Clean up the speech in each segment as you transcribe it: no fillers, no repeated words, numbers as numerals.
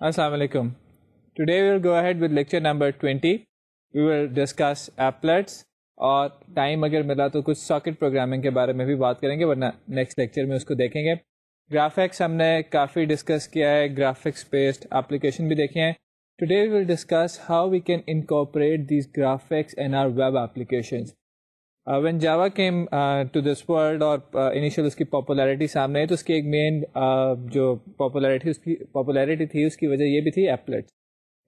Assalamu alaikum. Today we will go ahead with lecture number 20. We will discuss applets اور time اگر ملا تو کچھ ساکٹ پروگرامنگ کے بارے میں بھی بات کریں گے, ورنہ نیکسٹ لیکچر میں اس کو دیکھیں گے. گرافکس ہم نے کافی ڈسکس کیا ہے, گرافکس بیسڈ اپلیکیشن بھی دیکھے ہیں. Today we will discuss how we can incorporate these graphics in our web applications. When Java came to this world اور انیشیل اس کی پاپولیرٹی سامنے ہے, تو اس کی ایک مین جو پاپولیرٹی تھی اس کی وجہ یہ بھی تھی applets.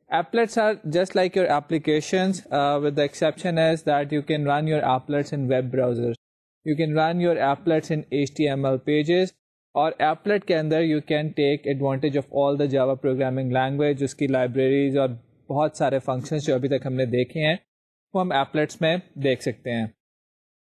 Applets are just like your applications, with the exception is that you can run your applets in web browsers. You can run your applets in HTML pages, اور applet کے اندر you can take advantage of all the Java programming language, اس کی libraries اور بہت سارے functions جو ابھی تک ہم نے دیکھے ہیں وہ ہم applets میں دیکھ سکتے ہیں.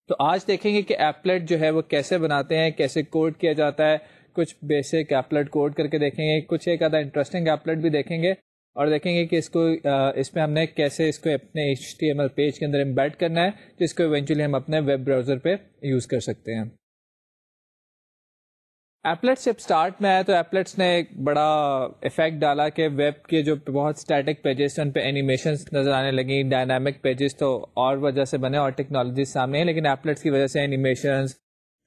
تو آج دیکھیں گے کہ applet جو ہے وہ کیسے بناتے ہیں, کیسے کوڈ کیا جاتا ہے, کچھ بیسک applet کوڈ کر کے دیکھیں گے, کچھ ایک آدھا انٹرسٹنگ applet بھی دیکھیں گے, اور دیکھیں گے کہ اس میں ہم نے کیسے اس کو اپنے HTML پیج کے اندر امبیڈ کرنا ہے, جس کو ایونچولی ہم اپنے ویب براؤزر پہ یوز کر سکتے ہیں. ایپلیٹس جب اسٹارٹ میں آیا تو ایپلیٹس نے ایک بڑا افیکٹ ڈالا کہ ویب کے جو بہت اسٹیٹک پیجز تھے ان پہ اینیمیشنز نظر آنے لگیں. ڈائنامک پیجز تو اور وجہ سے بنے اور ٹیکنالوجیز سامنے ہیں, لیکن ایپلیٹس کی وجہ سے اینیمیشنز,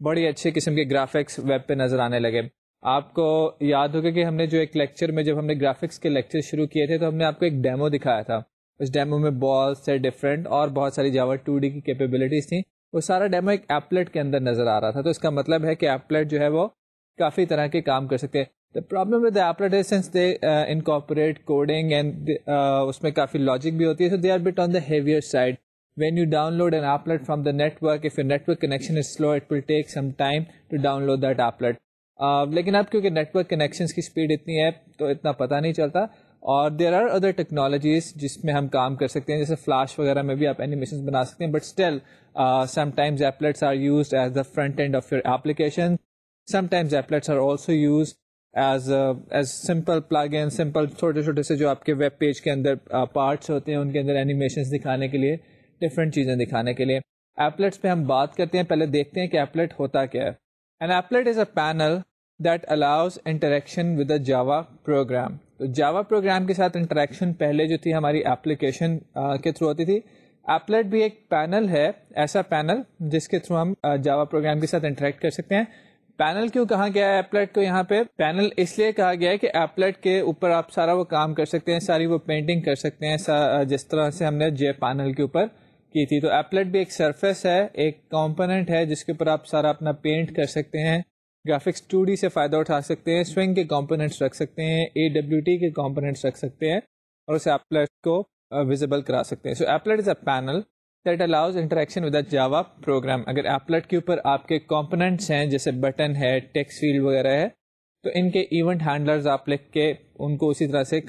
بڑی اچھے قسم کے گرافکس ویب پہ نظر آنے لگے. آپ کو یاد ہوگا کہ ہم نے جو ایک لیکچر میں جب ہم نے گرافکس کے لیکچر شروع کیے تھے تو ہم نے آپ کو ایک ڈیمو دکھایا تھا. اس ڈیمو میں بالز سے ڈفرینٹ اور بہت ساری جاوا 2D کی کیپیبلٹیز تھیں. وہ سارا ڈیمو ایک ایپلیٹ کے اندر نظر آ رہا تھا. تو اس کا مطلب ہے کہ ایپلیٹ جو ہے وہ کافی طرح کے کام کر سکتے ہیں. The problem with the applet is since they incorporate coding and اس میں کافی لاجک بھی ہوتی ہے, so they are a bit on the heavier side. When you download an applet from the network, if your network connection is slow, it will take some time to download that applet. لیکن اب کیونکہ network connections کی speed اتنی ہے تو اتنا پتہ نہیں چلتا, اور دیر آر ادر ٹیکنالوجیز جس میں ہم کام کر سکتے ہیں, جیسے فلاش وغیرہ میں بھی آپ اینیمیشنز بنا سکتے ہیں. But still sometimes applets are used as the front end of your application. Sometimes applets are also used as simple plug in, simple چھوٹے چھوٹے سے جو آپ کے ویب پیج کے اندر پارٹس ہوتے ہیں ان کے اندر اینیمیشنز دکھانے کے لیے, ڈفرینٹ چیزیں دکھانے کے لیے. ایپلیٹس پہ ہم بات کرتے ہیں, پہلے دیکھتے ہیں کہ ایپلیٹ ہوتا کیا ہے. An applet is a panel that allows interaction with a Java program. تو Java program کے ساتھ انٹریکشن پہلے جو تھی ہماری ایپلیکیشن کے تھرو ہوتی تھی. ایپلیٹ بھی ایک پینل ہے, ایسا پینل جس کے تھرو ہم Java program کے ساتھ انٹریکٹ کر سکتے ہیں. پینل کیوں کہا گیا ہے ایپلیٹ کو یہاں پہ؟ پینل اس لیے کہا گیا ہے کہ ایپلیٹ کے اوپر آپ سارا وہ کام کر سکتے ہیں, ساری وہ پینٹنگ کر سکتے ہیں, جس طرح سے ہم نے جے پینل کے اوپر کی تھی. تو ایپلیٹ بھی ایک سرفیس ہے, ایک کمپوننٹ ہے جس کے اوپر آپ سارا اپنا پینٹ کر سکتے ہیں, گرافکس 2D سے فائدہ اٹھا سکتے ہیں, سوئنگ کے کمپوننٹس رکھ سکتے ہیں, AWT کے کمپوننٹس رکھ سکتے ہیں, اور اس ایپلیٹ کو ویزیبل کرا سکتے ہیں. So applet is a panel that allows interaction with a Java program. اگر ایپلیٹ کے اوپر آپ کے کمپوننٹس ہیں جیسے بٹن ہے, ٹیکسٹ فیلڈ وغیرہ ہے, تو ان کے ایونٹ ہینڈلرز آپ لکھ کے ان کو اسی طرح سے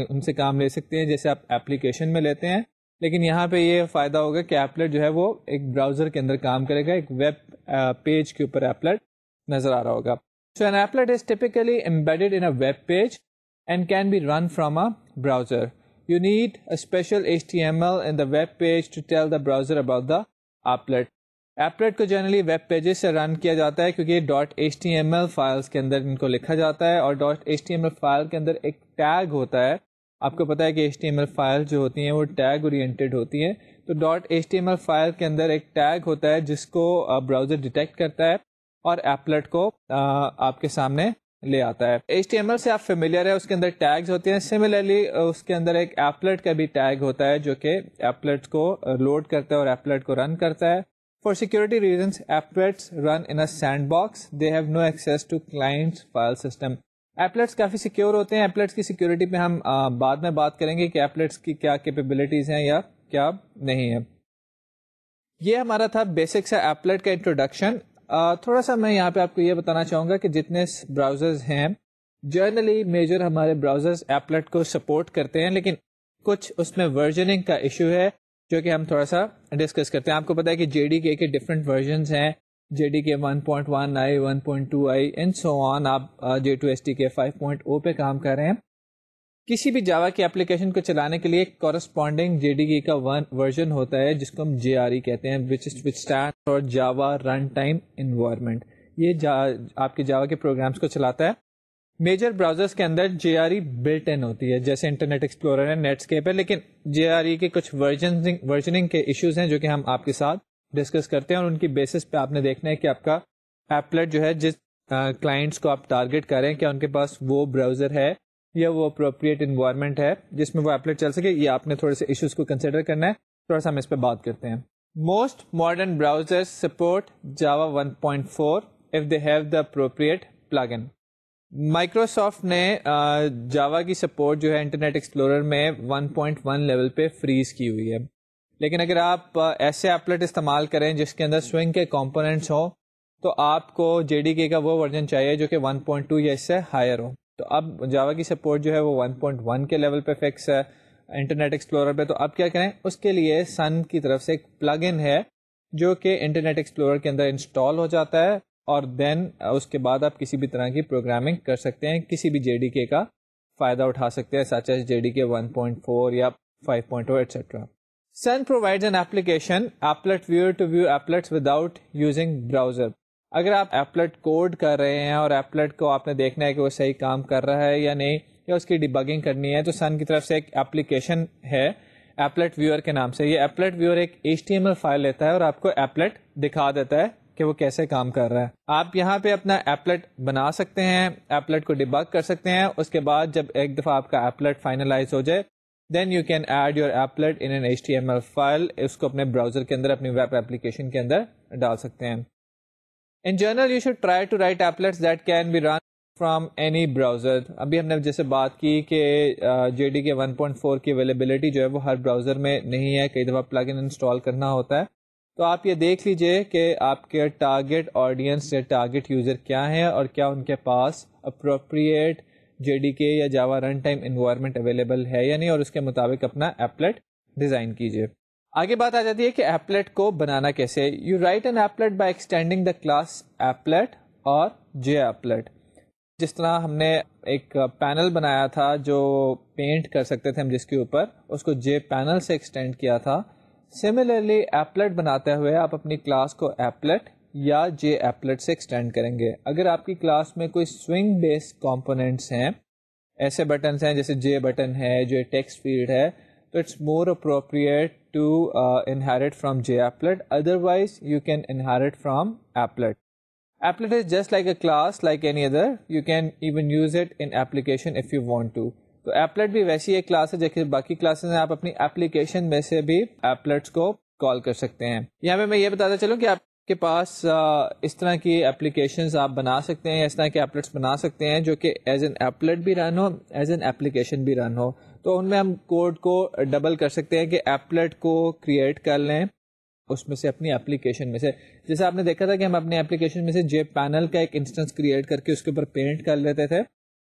ان سے کام لے سکتے ہیں جیسے آپ ایپلیکیشن میں لیتے ہیں. لیکن یہاں پہ یہ فائدہ ہوگا کہ ایپلیٹ جو ہے وہ ایک براؤزر کے اندر کام کرے گا, ایک ویب پیج کے اوپر ایپلیٹ نظر آ رہا ہوگا. So an applet is typically embedded in a web page and can be run from a browser. You need a special HTML in the web page to tell the browser about the applet. Applet کو generally web pages سے رن کیا جاتا ہے کیونکہ .html files کے اندر ان کو لکھا جاتا ہے, اور .html فائل کے اندر ایک ٹیگ ہوتا ہے. آپ کو پتا ہے کہ HTML فائل جو ہوتی ہیں وہ ٹیگ اورینٹیڈ ہوتی ہیں. تو .html فائل کے اندر ایک ٹیگ ہوتا ہے جس کو براؤزر ڈیٹیکٹ کرتا ہے اور ایپلیٹ کو آپ کے سامنے لے آتا ہے. HTML سے آپ فیملیئر ہے, اس کے اندر ٹیگز ہوتے ہیں. سملرلی اس کے اندر ایک ایپلیٹ کا بھی ٹیگ ہوتا ہے جو کہ ایپلیٹ کو لوڈ کرتا ہے اور ایپلیٹ کو رن کرتا ہے. For security reasons, applets run in a sandbox. They have no access to client's file system. Applets coffee secure ہوتے ہیں. ایپلیٹس کی سیکیورٹی پہ ہم بعد میں بات کریں گے کہ ایپلیٹس کی کیا کیپیبلٹیز ہیں یا کیا نہیں ہے. یہ ہمارا تھا بیسک سا ایپلیٹ کا انٹروڈکشن. تھوڑا سا میں یہاں پہ آپ کو یہ بتانا چاہوں گا کہ جتنے براؤزرز ہیں جرنلی میجر ہمارے براؤزرز ایپلیٹ کو سپورٹ کرتے ہیں, لیکن کچھ اس میں ورژننگ کا ایشو ہے جو کہ ہم تھوڑا سا ڈسکس کرتے ہیں. آپ کو پتا ہے کہ JDK کے ڈفرینٹ ورژنز ہیں, JDK 1.1i 1.2i and so on. آپ J2SDK 5.0 پہ کام کر رہے ہیں. کسی بھی جاوا کی اپلیکیشن کو چلانے کے لیے ایک کورسپونڈنگ JDK کا ورژن ہوتا ہے جس کو ہم JRE کہتے ہیں, which stands for Java Runtime Environment. یہ آپ کے جاوا کے پروگرامز کو چلاتا ہے. میجر براؤزرس کے اندر JRE بلٹ ان ہوتی ہے، جیسے انٹرنیٹ ایکسپلورر ہے، نیٹ اسکیپ ہے، لیکن JRE کے کچھ ورژننگ کے ایشوز ہیں جو کہ ہم آپ کے ساتھ ڈسکس کرتے ہیں، اور ان کی بیسس پہ آپ نے دیکھنا ہے کہ آپ کا ایپلیٹ جو ہے جس کلائنٹس کو آپ ٹارگیٹ کریں کیا ان کے پاس وہ براؤزر ہے یا وہ اپروپریٹ انوائرمنٹ ہے جس میں وہ ایپلیٹ چل سکے. یہ آپ نے تھوڑے سے ایشوز کو کنسیڈر کرنا ہے. تھوڑا سا ہم اس پہ بات کرتے ہیں. Most modern browser support Java 1.4 if they have the appropriate plugin. Microsoft نے جاوا کی سپورٹ جو ہے انٹرنیٹ ایکسپلورر میں 1.1 لیول پہ فریز کی ہوئی ہے، لیکن اگر آپ ایسے ایپلیٹ استعمال کریں جس کے اندر سوئنگ کے کمپوننٹس ہوں تو آپ کو JDK کا وہ ورژن چاہیے جو کہ 1.2 یا اس سے ہائر ہو. تو اب جاوا کی سپورٹ جو ہے وہ 1.1 کے لیول پہ فکس ہے انٹرنیٹ ایکسپلورر پہ. تو اب کیا کریں، اس کے لیے سن کی طرف سے ایک پلگ ان ہے جو کہ انٹرنیٹ ایکسپلورر کے اندر انسٹال ہو جاتا ہے، اور دین اس کے بعد آپ کسی بھی طرح کی پروگرامنگ کر سکتے ہیں، کسی بھی JDK کا فائدہ اٹھا سکتے ہیں، سچ ایز JDK 1.4 یا 5.0 etcetera. Sun provides an application applet viewer to view applets without using browser. اگر آپ ایپلیٹ کوڈ کر رہے ہیں اور ایپلیٹ کو آپ نے دیکھنا ہے کہ وہ صحیح کام کر رہا ہے یا نہیں، یا اس کی ڈیبگنگ کرنی ہے، تو سن کی طرف سے ایک ایپلیکیشن ہے ایپلیٹ ویور کے نام سے. یہ ایپلیٹ ویور ایک HTML فائل لیتا ہے اور آپ کو ایپلیٹ دکھا دیتا ہے کہ وہ کیسے کام کر رہا ہے. آپ یہاں پہ اپنا ایپلیٹ بنا سکتے ہیں، ایپلیٹ کو ڈیبگ کر سکتے ہیں. اس کے بعد جب ایک دفعہ آپ کا ایپلیٹ فائنلائز ہو جائے then you can add your applet in an HTML file. اس کو اپنے براؤزر کے اندر، اپنی ویب ایپلیکیشن کے اندر ڈال سکتے ہیں. In general, you should try to write applets that can be run from any browser. ابھی ہم نے جیسے بات کی کہ JDK 1.4 کی اویلیبلٹی جو ہے وہ ہر براؤزر میں نہیں ہے، کئی دفعہ پلگ ان انسٹال کرنا ہوتا ہے. تو آپ یہ دیکھ لیجئے کہ آپ کے ٹارگیٹ آڈینس یا ٹارگیٹ یوزر کیا ہیں اور کیا ان کے پاس اپروپریٹ JDK یا جاوا رن ٹائم انوائرمنٹ اویلیبل ہے یا نہیں، اور اس کے مطابق اپنا ایپلیٹ ڈیزائن کیجئے. آگے بات آ جاتی ہے کہ ایپلیٹ کو بنانا کیسے. You write an applet by extending the class applet اور JApplet. جس طرح ہم نے ایک پینل بنایا تھا جو پینٹ کر سکتے تھے ہم جس کے اوپر، اس کو JPanel سے ایکسٹینڈ کیا تھا. سملرلی ایپلیٹ بناتے ہوئے آپ اپنی کلاس کو ایپلیٹ یا JApplet سے ایکسٹینڈ کریں گے. اگر آپ کی کلاس میں کوئی سوئنگ بیسڈ کمپوننٹس ہیں، ایسے بٹنس ہیں جیسے J بٹن ہے، جو ٹیکسٹ فیلڈ ہے، تو it's more appropriate to inherit from JApplet. Otherwise, you can inherit from applet. Applet is just like a class, like any other. You can even use it in application if you want to. تو applet بھی ویسی ایک class ہے جیسے باقی classes ہیں. آپ اپنی application میں سے بھی applets کو کال کر سکتے ہیں. یہاں پہ میں یہ بتاتا چلوں کہ آپ کے پاس اس طرح کی اپلیکیشنز آپ بنا سکتے ہیں، اس طرح کے ایپلیٹس بنا سکتے ہیں جو کہ ایز این ایپلیٹ بھی رن ہو، ایز این ایپلیکیشن بھی رن ہو. تو ان میں ہم کوڈ کو ڈبل کر سکتے ہیں کہ ایپلیٹ کو کریٹ کر لیں اس میں سے اپنی اپلیکیشن میں سے. جیسے آپ نے دیکھا تھا کہ ہم اپنی اپلیکیشن میں سے JPanel کا ایک انسٹنس کریٹ کر کے اس کے اوپر پینٹ کر لیتے تھے.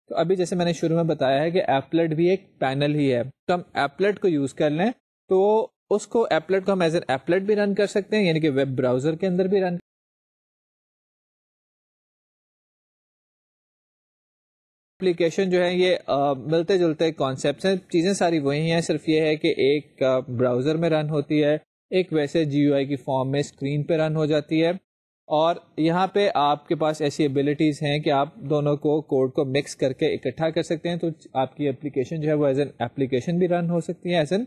تو ابھی جیسے میں نے شروع میں بتایا ہے کہ ایپلیٹ بھی ایک پینل ہی ہے، تو ہم ایپلیٹ کو یوز کر لیں تو اس کو ایپلیٹ کو ہم ایز این ایپلیٹ بھی رن کر سکتے ہیں، یعنی کہ ویب براؤزر کے اندر بھی رن. اپلیکیشن جو ہے یہ ملتے جلتے کانسیپٹس ہیں، چیزیں ساری وہی ہیں، صرف یہ ہے کہ ایک براؤزر میں رن ہوتی ہے، ایک ویسے GUI کی فارم میں اسکرین پہ رن ہو جاتی ہے. اور یہاں پہ آپ کے پاس ایسی ایبلٹیز ہیں کہ آپ دونوں کو کوڈ کو مکس کر کے اکٹھا کر سکتے ہیں. تو آپ کی اپلیکیشن جو ہے وہ ایز این ایپلیکیشن بھی رن ہو سکتی ہے، ایز این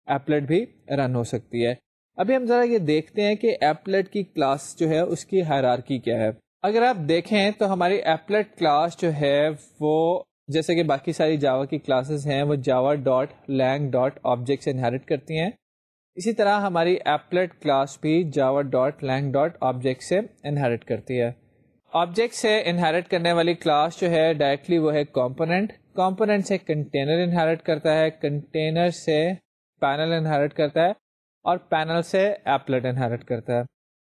ایپلیٹ بھی رن ہو سکتی ہے. ابھی ہم ذرا یہ دیکھتے ہیں کہ ایپلیٹ کی کلاس جو ہے اس کی ہائرارکی کیا ہے. اگر آپ دیکھیں تو ہماری ایپلیٹ کلاس جو ہے وہ جیسے کہ باقی ساری جاوا کی کلاسز ہیں وہ java.lang.object سے انہیرٹ کرتی ہیں، اسی طرح ہماری ایپلیٹ کلاس بھی java.lang.object سے انہیرٹ کرتی ہے. آبجیکٹ سے انہیرٹ کرنے والی کلاس جو ہے ڈائریکٹلی وہ ہے کمپوننٹ. کمپوننٹ سے کنٹینر انہیرٹ کرتا ہے، کنٹینر سے پینل انہیرٹ کرتا ہے، اور پینل سے ایپلیٹ انہیرٹ کرتا ہے.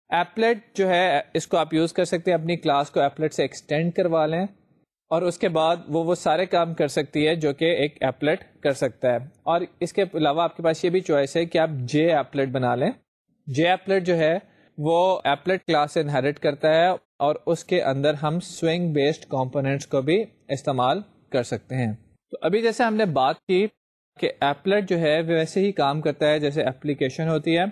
ایپلیٹ جو ہے اس کو آپ یوز کر سکتے ہیں اپنی کلاس کو ایپلیٹ سے ایکسٹینڈ کروا لیں، اور اس کے بعد وہ سارے کام کر سکتی ہے جو کہ ایک ایپلیٹ کر سکتا ہے. اور اس کے علاوہ آپ کے پاس یہ بھی چوائس ہے کہ آپ JApplet بنا لیں. JApplet جو ہے وہ ایپلیٹ کلاس سے انہیرٹ کرتا ہے، اور اس کے اندر ہم سوئنگ بیسڈ کمپوننٹس کو بھی استعمال کر سکتے ہیں. تو ابھی جیسے ہم نے بات کی کہ ایپلیٹ جو ہے ویسے ہی کام کرتا ہے جیسے ایپلیکیشن ہوتی ہے.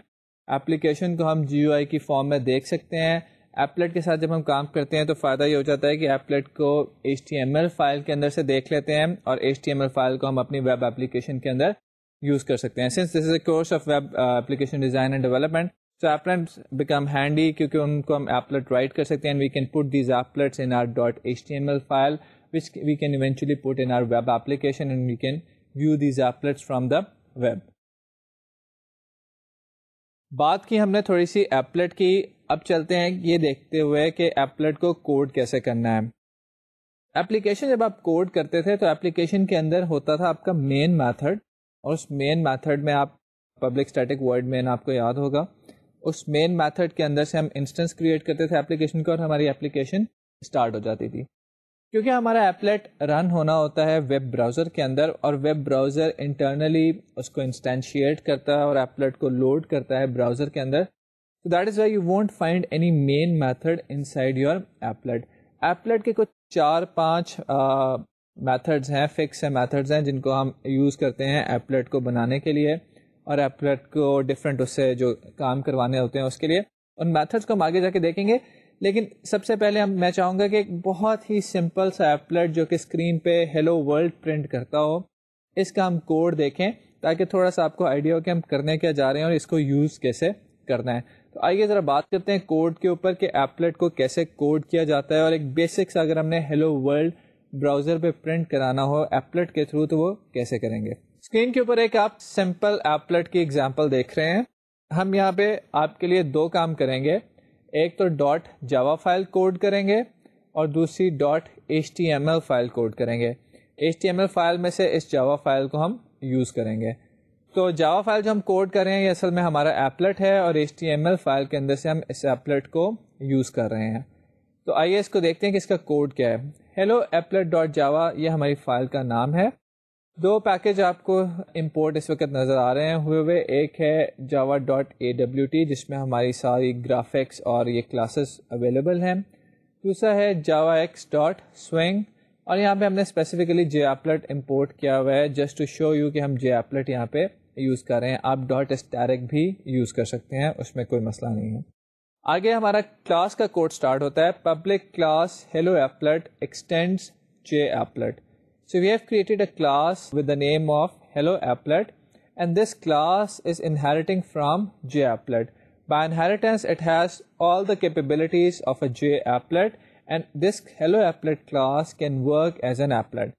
ایپلیکیشن کو ہم GUI کی فارم میں دیکھ سکتے ہیں، ایپلیٹ کے ساتھ جب ہم کام کرتے ہیں تو فائدہ یہ ہو جاتا ہے کہ ایپلیٹ کو HTML فائل کے اندر سے دیکھ لیتے ہیں اور HTML فائل کو ہم اپنی ویب اپلیکیشن کے اندر یوز کر سکتے ہیں. Since this is a course of web application design and development, so applets become handy کیونکہ ان کو ہم ایپلیٹ رائٹ کر سکتے ہیں. We can put these applets in our .html file which we can eventually put in our web application and we can view these applets from the web. بات کی ہم نے تھوڑی سی ایپلیٹ کی, اب چلتے ہیں یہ دیکھتے ہوئے کہ ایپلیٹ کو کوڈ کیسے کرنا ہے. ایپلیکیشن جب آپ کوڈ کرتے تھے تو ایپلیکیشن کے اندر ہوتا تھا آپ کا مین میتھڈ, اور اس مین میتھڈ میں آپ پبلک اسٹیٹک ورڈ مین آپ کو یاد ہوگا, اس مین میتھڈ کے اندر سے ہم انسٹنس کریٹ کرتے تھے ایپلیکیشن کا اور ہماری ایپلیکیشن اسٹارٹ ہو جاتی تھی. کیونکہ ہمارا ایپلیٹ رن ہونا ہوتا ہے ویب براؤزر کے اندر, اور ویب براؤزر انٹرنلی اس کو انسٹینشیٹ کرتا ہے اور ایپلیٹ کو لوڈ کرتا ہے براؤزر کے اندر. So that is why you won't find any main method inside your applet. Applet کے کچھ 4-5 میتھڈز ہیں, فکس میتھڈز ہیں جن کو ہم یوز کرتے ہیں ایپلیٹ کو بنانے کے لیے اور ایپلیٹ کو ڈفرینٹ اس سے جو کام کروانے ہوتے ہیں اس کے لیے. ان میتھڈز کو ہم آگے جا کے دیکھیں گے, لیکن سب سے پہلے میں چاہوں گا کہ ایک بہت ہی سمپل سا ایپلیٹ جو کہ اسکرین پہ ہیلو ورلڈ پرنٹ کرتا ہو, اس کا ہم کوڈ دیکھیں تاکہ تھوڑا سا آپ کو آئیڈیا ہو کہ ہم کرنے کیا جا رہے ہیں اور اس کو یوز کیسے کرنا ہے. تو آئیے ذرا بات کرتے ہیں کوڈ کے اوپر کہ ایپلیٹ کو کیسے کوڈ کیا جاتا ہے, اور ایک بیسکس اگر ہم نے ہیلو ورلڈ براؤزر پہ پرنٹ کرانا ہو ایپلیٹ کے تھرو تو وہ کیسے کریں گے. اسکرین کے اوپر ایک آپ سمپل ایپلیٹ کی ایگزامپل دیکھ رہے ہیں. ہم یہاں پہ آپ کے لیے 2 کام کریں گے, ایک تو .java فائل کوڈ کریں گے اور دوسری .html فائل کوڈ کریں گے. HTML فائل میں سے اس جاوا فائل کو ہم یوز کریں گے. تو جاوا فائل جو ہم کوڈ کر رہے ہیں یہ اصل میں ہمارا ایپلیٹ ہے, اور HTML فائل کے اندر سے ہم اس ایپلیٹ کو یوز کر رہے ہیں. تو آئیے اس کو دیکھتے ہیں کہ اس کا کوڈ کیا ہے. hello applet.java یہ ہماری فائل کا نام ہے. 2 پیکج آپ کو امپورٹ اس وقت نظر آ رہے ہیں ہوئے. ایک ہے java.awt جس میں ہماری ساری گرافکس اور یہ کلاسز اویلیبل ہیں. دوسرا ہے javax.swing, اور یہاں پہ ہم نے اسپیسیفکلی JApplet امپورٹ کیا ہوا ہے جسٹ ٹو شو یو کہ ہم JApplet یہاں پہ یوز کر رہے ہیں. آپ .static بھی یوز کر سکتے ہیں, اس میں کوئی مسئلہ نہیں ہے. آگے ہمارا کلاس کا کوڈ سٹارٹ ہوتا ہے. Public class hello applet extends JApplet. So we have created a class with the name of hello applet, and this class is inheriting from JApplet. By inheritance, it has all the capabilities of a JApplet, and this hello applet class can work as an applet.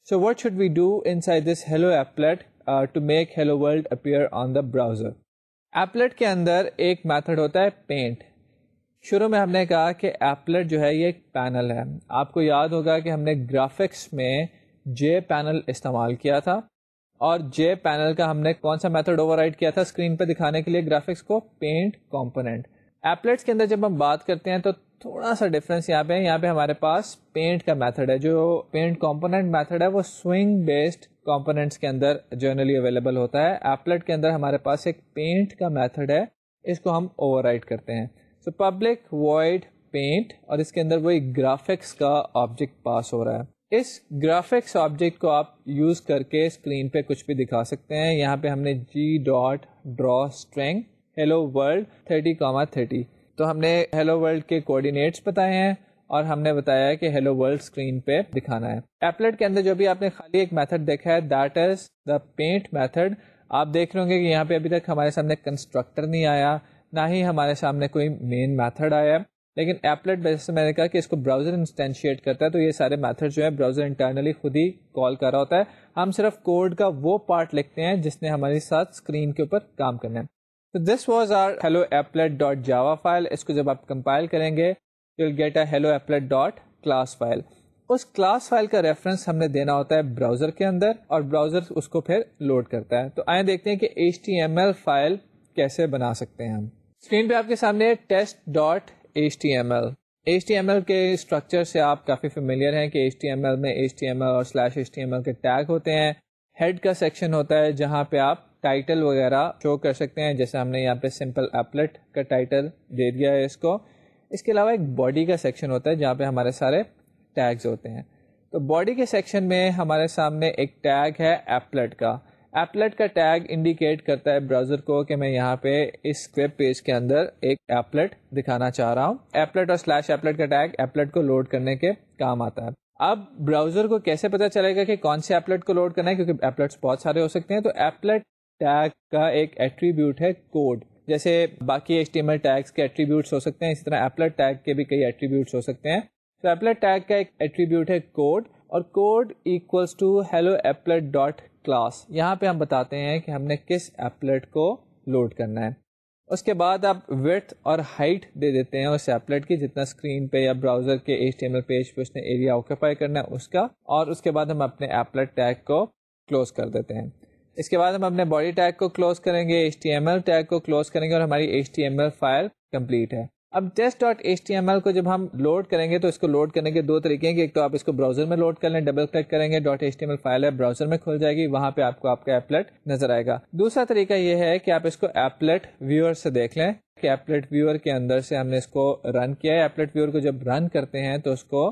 So what should we do inside this hello applet to make hello world appear on the browser? Applet کے اندر ایک method ہوتا ہے paint. شروع میں ہم نے کہا کہ ایپلیٹ جو ہے یہ ایک پینل ہے. آپ کو یاد ہوگا کہ ہم نے گرافکس میں جے پینل استعمال کیا تھا, اور جے پینل کا ہم نے کون سا میتھڈ اوور رائڈ کیا تھا اسکرین پہ دکھانے کے لیے گرافکس کو؟ Paint component. ایپلیٹس کے اندر جب ہم بات کرتے ہیں تو تھوڑا سا ڈفرینس یہاں پہ ہے. یہاں پہ ہمارے پاس پینٹ کا میتھڈ ہے. جو پینٹ کمپوننٹ میتھڈ ہے وہ سوئنگ بیسڈ کمپوننٹس کے اندر جنرلی اویلیبل ہوتا ہے. ایپلیٹ کے اندر ہمارے پاس ایک پینٹ کا میتھڈ ہے, اس کو ہم اوور رائڈ کرتے ہیں. سو پبلک وائڈ پینٹ, اور اس کے اندر وہی گرافکس کا آبجیکٹ پاس ہو رہا ہے. اس گرافکس آبجیکٹ کو آپ یوز کر کے اسکرین پہ کچھ بھی دکھا سکتے ہیں. یہاں پہ ہم نے g.drawString hello world 30,30 تو ہم نے ہیلو ورلڈ کے کوآرڈینیٹس بتائے ہیں, اور ہم نے بتایا کہ ہیلو ورلڈ اسکرین پہ دکھانا ہے. ایپلیٹ کے اندر جو بھی آپ نے خالی ایک میتھڈ دیکھا ہے that is the paint method. آپ دیکھ رہے ہوں گے کہ یہاں پہ ابھی تک ہمارے سامنے کنسٹرکٹر نہیں آیا, نہ ہی ہمارے سامنے کوئی مین میتھڈ آیا. لیکن ایپلیٹ جیسے میں نے کہا کہ اس کو براؤزر انسٹینشیٹ کرتا ہے, تو یہ سارے میتھڈ جو ہے براؤزر انٹرنلی خود ہی کال کر رہا ہوتا ہے. ہم صرف کوڈ کا وہ پارٹ لکھتے ہیں جس نے ہمارے ساتھ اسکرین کے اوپر کام کرنا ہے. تو this was our hello applet.java file. اس کو جب آپ کمپائل کریں گے you will get a hello applet.class file. اس کلاس فائل کا ریفرنس ہم نے دینا ہوتا ہے براؤزر کے اندر, اور براؤزر اس کو پھر لوڈ کرتا ہے. تو آئیں دیکھتے ہیں کہ HTML فائل کیسے بنا سکتے ہیں ہم. اسکرین پہ آپ کے سامنے test.html. HTML کے اسٹرکچر سے آپ کافی فیملیئر ہیں کہ HTML میں HTML اور /HTML کے ٹیگ ہوتے ہیں. ہیڈ کا سیکشن ہوتا ہے جہاں پہ آپ ٹائٹل وغیرہ شو کر سکتے ہیں, جیسے ہم نے یہاں پہ سمپل ایپلیٹ کا ٹائٹل دے دیا ہے اس کو. اس کے علاوہ ایک باڈی کا سیکشن ہوتا ہے جہاں پہ ہمارے سارے ٹیگز ہوتے ہیں. تو باڈی کے سیکشن میں ہمارے سامنے ایک ٹیگ ہے ایپلیٹ کا. ایپلیٹ کا ٹیگ انڈیکیٹ کرتا ہے براؤزر کو کہ میں یہاں پہ اس ویب پیج کے اندر ایک ایپلیٹ دکھانا چاہ رہا ہوں. ایپلیٹ اور سلیش ایپلیٹ کا ٹیگ ایپلیٹ کو لوڈ کرنے کے کام آتا ہے. اب براؤزر کو کیسے پتا چلے گا کہ کون سے ایپلیٹ کو لوڈ کرنا ہے, کیونکہ ایپلیٹس بہت سارے ہو سکتے ہیں. تو ایپلیٹ ٹیگ کا ایک ایٹریبیوٹ ہے کوڈ. جیسے باقی HTML ٹیگس کے ایٹریبیوٹس ہو سکتے ہیں, اسی طرح ایپلیٹ ٹیگ کے بھی کئی ایٹریبیوٹس ہو سکتے ہیں. تو ایپلیٹ ٹیگ کا ایک ایٹریبیوٹ ہے کوڈ, اور code equals to hello applet dot class. یہاں پہ ہم بتاتے ہیں کہ ہم نے کس ایپلیٹ کو لوڈ کرنا ہے. اس کے بعد آپ ویڈتھ اور ہائٹ دے دیتے ہیں اس ایپلیٹ کی, جتنا اسکرین پہ یا براؤزر کے HTML پیج پہ اس نے ایریا آکوپائی کرنا ہے اس کا. اور اس کے بعد ہم اپنے ایپلیٹ ٹیگ کو کلوز کر دیتے ہیں. اس کے بعد ہم اپنے باڈی ٹیگ کو کلوز کریں گے, HTML ٹیگ کو کلوز کریں گے, اور ہماری HTML فائل کمپلیٹ ہے. اب test.html کو جب ہم لوڈ کریں گے تو اس کو لوڈ کرنے کے دو طریقے ہیں کہ ایک تو آپ اس کو براؤزر میں لوڈ کر لیں, ڈبل کلک کریں گے, .html فائل ہے براؤزر میں کھل جائے گی, وہاں پہ آپ کو آپ کا ایپلیٹ نظر آئے گا. دوسرا طریقہ یہ ہے کہ آپ اس کو ایپلیٹ ویور سے دیکھ لیں کہ ایپلیٹ ویور کے اندر سے ہم نے اس کو رن کیا ہے. ایپلیٹ ویور کو جب رن کرتے ہیں تو اس کو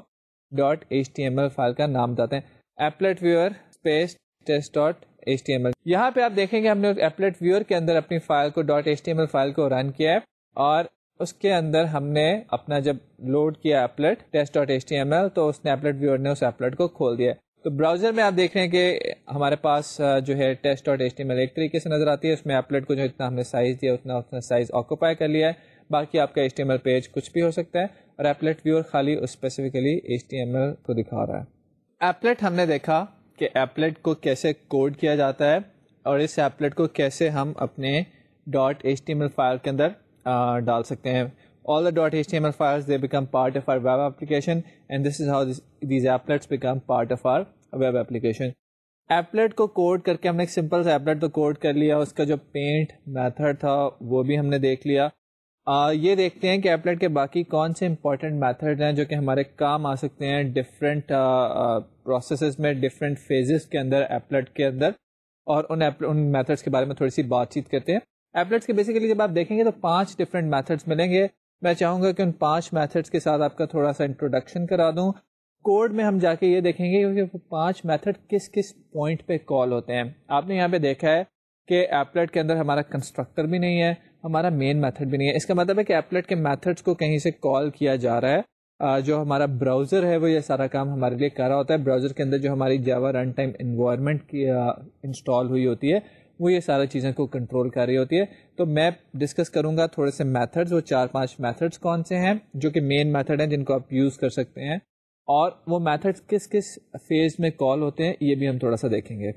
.html فائل کا نام بتاتے ہیں, ایپلیٹ ویور اسپیس test.html. یہاں پہ آپ دیکھیں گے ہم نے ایپلیٹ ویور کے اندر اپنی فائل کو .html فائل کو رن کیا ہے, اور اس کے اندر ہم نے اپنا جب لوڈ کیا ایپلیٹ test.html تو اس نے ایپلیٹ ویور نے اس ایپلیٹ کو کھول دیا. تو براؤزر میں آپ دیکھ رہے ہیں کہ ہمارے پاس جو ہے test.html ایک طریقے سے نظر آتی ہے, اس میں ایپلیٹ کو جو اتنا ہم نے سائز دیا اتنا سائز آکوپائی کر لیا ہے. باقی آپ کا HTML پیج کچھ بھی ہو سکتا ہے, اور ایپلیٹ ویور خالی اسپیسیفکلی HTML کو دکھا رہا ہے. ایپلیٹ ہم نے دیکھا کہ ایپلیٹ کو کیسے کوڈ کیا جاتا ہے, اور اس ایپلیٹ کو کیسے ہم اپنے .html فائل کے اندر ڈال سکتے ہیں. All the .html files they become part of our web application, and this is how these applets become part of our web application. Applet کو کوڈ کر کے ہم نے ایک سمپل سا ایپلیٹ تو کوڈ کر لیا, اس کا جو پینٹ میتھڈ تھا وہ بھی ہم نے دیکھ لیا. یہ دیکھتے ہیں کہ ایپلیٹ کے باقی کون سے امپورٹنٹ میتھڈ ہیں جو کہ ہمارے کام آ سکتے ہیں ڈفرینٹ پروسیسز میں, ڈفرینٹ فیزز کے اندر ایپلیٹ کے اندر, اور ان میتھڈس کے بارے میں تھوڑی سی بات چیت کرتے ہیں. ایپلیٹس کے بیسیکلی جب آپ دیکھیں گے تو 5 ڈفرینٹ میتھڈس ملیں گے. میں چاہوں گا کہ ان 5 میتھڈس کے ساتھ آپ کا تھوڑا سا انٹروڈکشن کرا دوں. کوڈ میں ہم جا کے یہ دیکھیں گے کہ 5 میتھڈ کس کس پوائنٹ پہ کال ہوتے ہیں. آپ نے یہاں پہ دیکھا ہے کہ ایپلیٹ کے اندر ہمارا کنسٹرکٹر بھی نہیں ہے, ہمارا مین میتھڈ بھی نہیں ہے. اس کا مطلب ہے کہ ایپلیٹ کے میتھڈس کو کہیں سے کال کیا جا رہا ہے. جو ہمارا براؤزر ہے وہ یہ سارا کام ہمارے لیے کر رہا ہوتا ہے. براؤزر کے اندر جو ہماری جاوا رن ٹائم انوائرمنٹ کی انسٹال ہوئی ہوتی ہے وہ یہ سارا چیزیں کو کنٹرول کر رہی ہوتی ہے. تو میں ڈسکس کروں گا تھوڑے سے میتھڈز, وہ 4-5 میتھڈز کون سے ہیں جو کہ مین میتھڈ ہیں جن کو آپ یوز کر سکتے ہیں, اور وہ میتھڈز کس کس فیز میں کال ہوتے ہیں یہ بھی ہم تھوڑا سا دیکھیں گے.